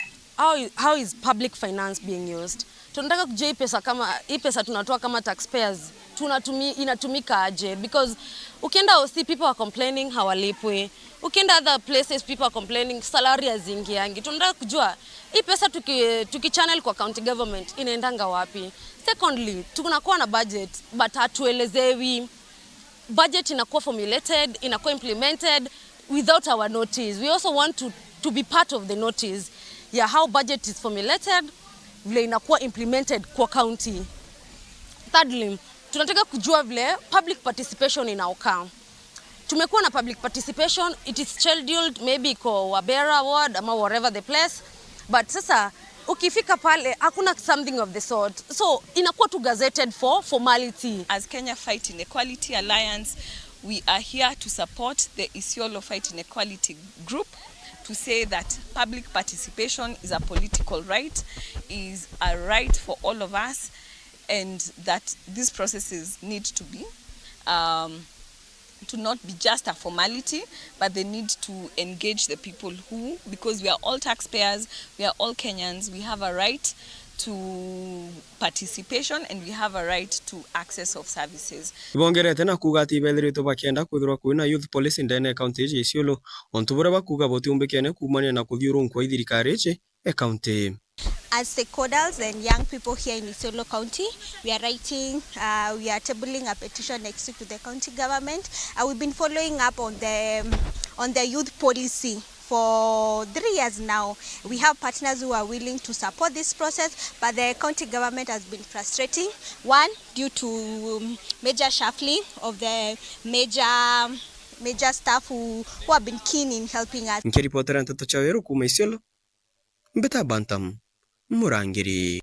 how is public finance being used. Tunataka kujua hii pesa tunatoa kama taxpayers inatumika aje because ukienda OC people are complaining hawalipwi. Ukienda other places people are complaining salary hazingiangi. Tunataka kujua hii pesa tukichannel kwa county government inaendanga wapi. Secondly, tunakuwa na budget but hatuelezewi. Budget inakuwa formulated, inakuwa implemented without our notice. We also want to be part of the notice. Yeah, how budget is formulated, vile inakuwa implemented kwa county. Thirdly, tunataka kujua vile public participation inaokaa. Tumekuwa na public participation, it is scheduled maybe kwa Wabera ward ama wherever the place, but sasa ukifika pale hakuna something of the sort. So inakuwa tu gazetted for formality. As Kenya Fight Inequality Alliance, we are here to support the Isiolo Fight Inequality group to say that public participation is a political right, is a right for all of us, and that these processes need to be to not be just a formality, but they need to engage the people who, because we are all taxpayers, we are all Kenyans, we have a right to participation and we have a right to access of services. Ibongerete na kuga ati bethiritwo bakienda kwithirwa kwina youth policy ndene county ya Isiolo ontubura bakuga botiumbikene kumania na kuthiurunka thirikari iji county. As stakeholders and young people here in Isiolo County, we are tabling a petition next week to the county government. We've been following up on the youth policy for 3 years now. We have partners who are willing to support this process, but the county government has been frustrating. One, due to major shuffling of the major staff who have been keen in helping us. Nikiripotera Nteto cha Weru kuma Isiolo, Mbeta Bantam. Murangiri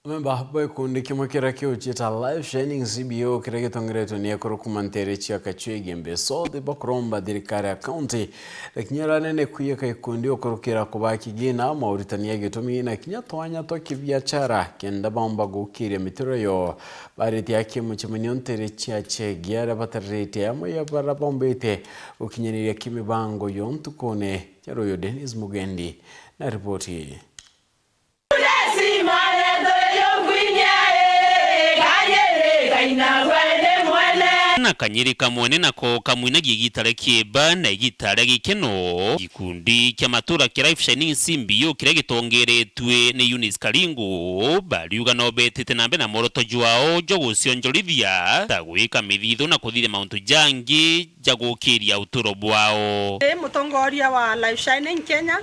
Memba boy kundi kimwekera kio chita live shining CBO kirege tongreto ni yakoro kumantere chia kachwe gembe so de bakromba dirikare county lekinyara nene kuyeka ikundi okorokera kubaki gina Mauritania gitumi na kinya twanya to kibiachara kenda bamba gukire mitero yo bariti yake muchimuniontere chia che giara batarete amo ya barabombete ukinyaniria kimibango yontukone charo yo Dennis Mugendi na ripoti. Na kanyiri kamwene nako kamwina gigitare kieba na igitare gikeno gikundi kya matura kya life shining CBO kire gitongeretwe ni Eunice Karingo bariuga no betete nambe na moroto jwao jogo sionjolithia tagwika mithitho na kuthire mauntu jangi jagukiria uturo bwao mutongoria wa life shining Kenya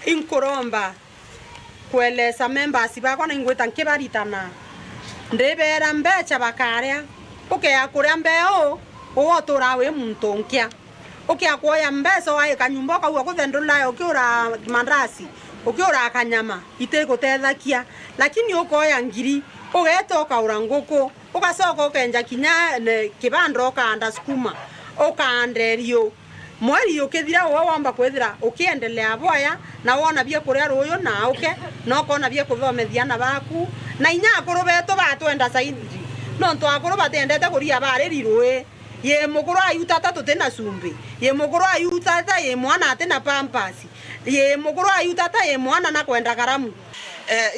inkuromba kueleza members bakwa na ingweta nkibaritana ndebera mbecha bakaria ukea kuria mbeo uwotura we muntu nkia ukea kuoya mbeso wae kanyumba ka uwa kuthendula ukiura mandrasi ukiura kanyama itekutethakia lakini ukoya ngiri ugetoka uranguko ugasoka ukenja kinya kibando kaanda skuma ukaanderio mweri ukithira uwa wamba kwithira ukiendelea boya na wona bia kuria ruyo na uke no kona bia kuthomethia na baku na inya akuru beto batwenda saindi no nto akuru batendete kuria bareri ruwe ye mukuru ayutata tutena sumbi ye mukuru ayutata ye mwana atena pampasi ye mukuru ayutata ye mwana na kwenda karamu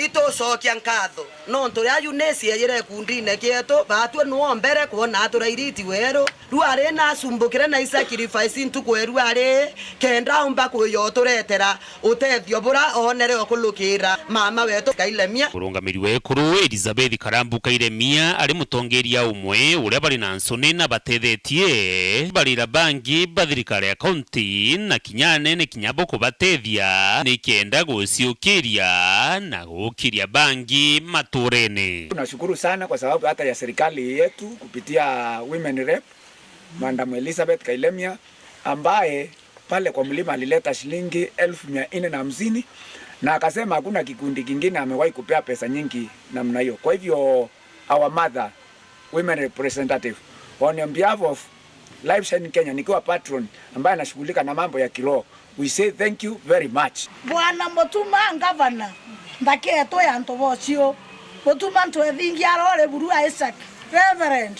ito sokia nkatho no nto ya Eunice yere kundine kieto batwe no mbere kuona aturairiti wero ruare na sumbukire na sacrifice ntu kweru are kenda umba kuyo turetera utethio bura onere okulukira mama wetu Kailemia kurungamiri wekuru Elizabeth Karambu Kailemia ari mutongeria umwe uria bari na nsone na batethetie barira bangi bathirikare ya county na kinyane ne kinyabo kubatethia ni kenda guciukiria na gukiria bangi maturene. Tunashukuru sana kwa sababu hata ya serikali yetu kupitia women rep Madam Elizabeth Kailemia ambaye pale kwa mlima alileta shilingi 1450 na akasema hakuna kikundi kingine amewahi kupea pesa nyingi namna hiyo. Kwa hivyo our mother women representative on behalf of Life Shining Kenya nikiwa patron ambaye anashughulika na mambo ya kiroho, we say thank you very much. Bwana Mutuma Governor ndaketo ya ntobocio Mutuma ntwethingia rore buru Isaac Reverend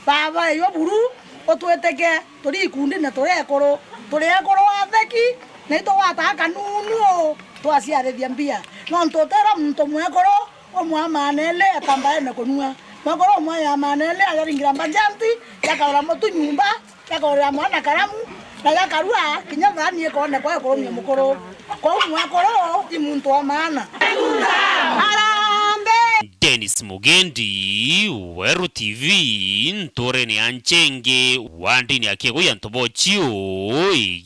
baba yo buru otweteke turi kundi na turekoro atheki nito wataka nunu twasiarithia mbia no ntotera muntu mwekoro omwamanele atambaye na kunua makoro mwa ya manele ayaringira mbajanti yakara mutu nyumba yakora mwana karamu na yakarua kinyavani ekone kwa koromia mukoro kwa mwekoro ti muntu wa maana Dennis Mugendi, Weru TV, Ntoreni Anchenge, Wandini Akiguya Ntobochio,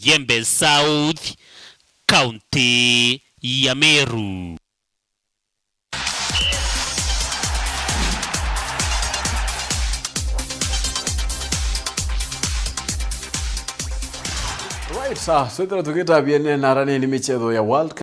Yembe South, County ya Meru. Right, so tukita biene narani ni michezo ya World Cup.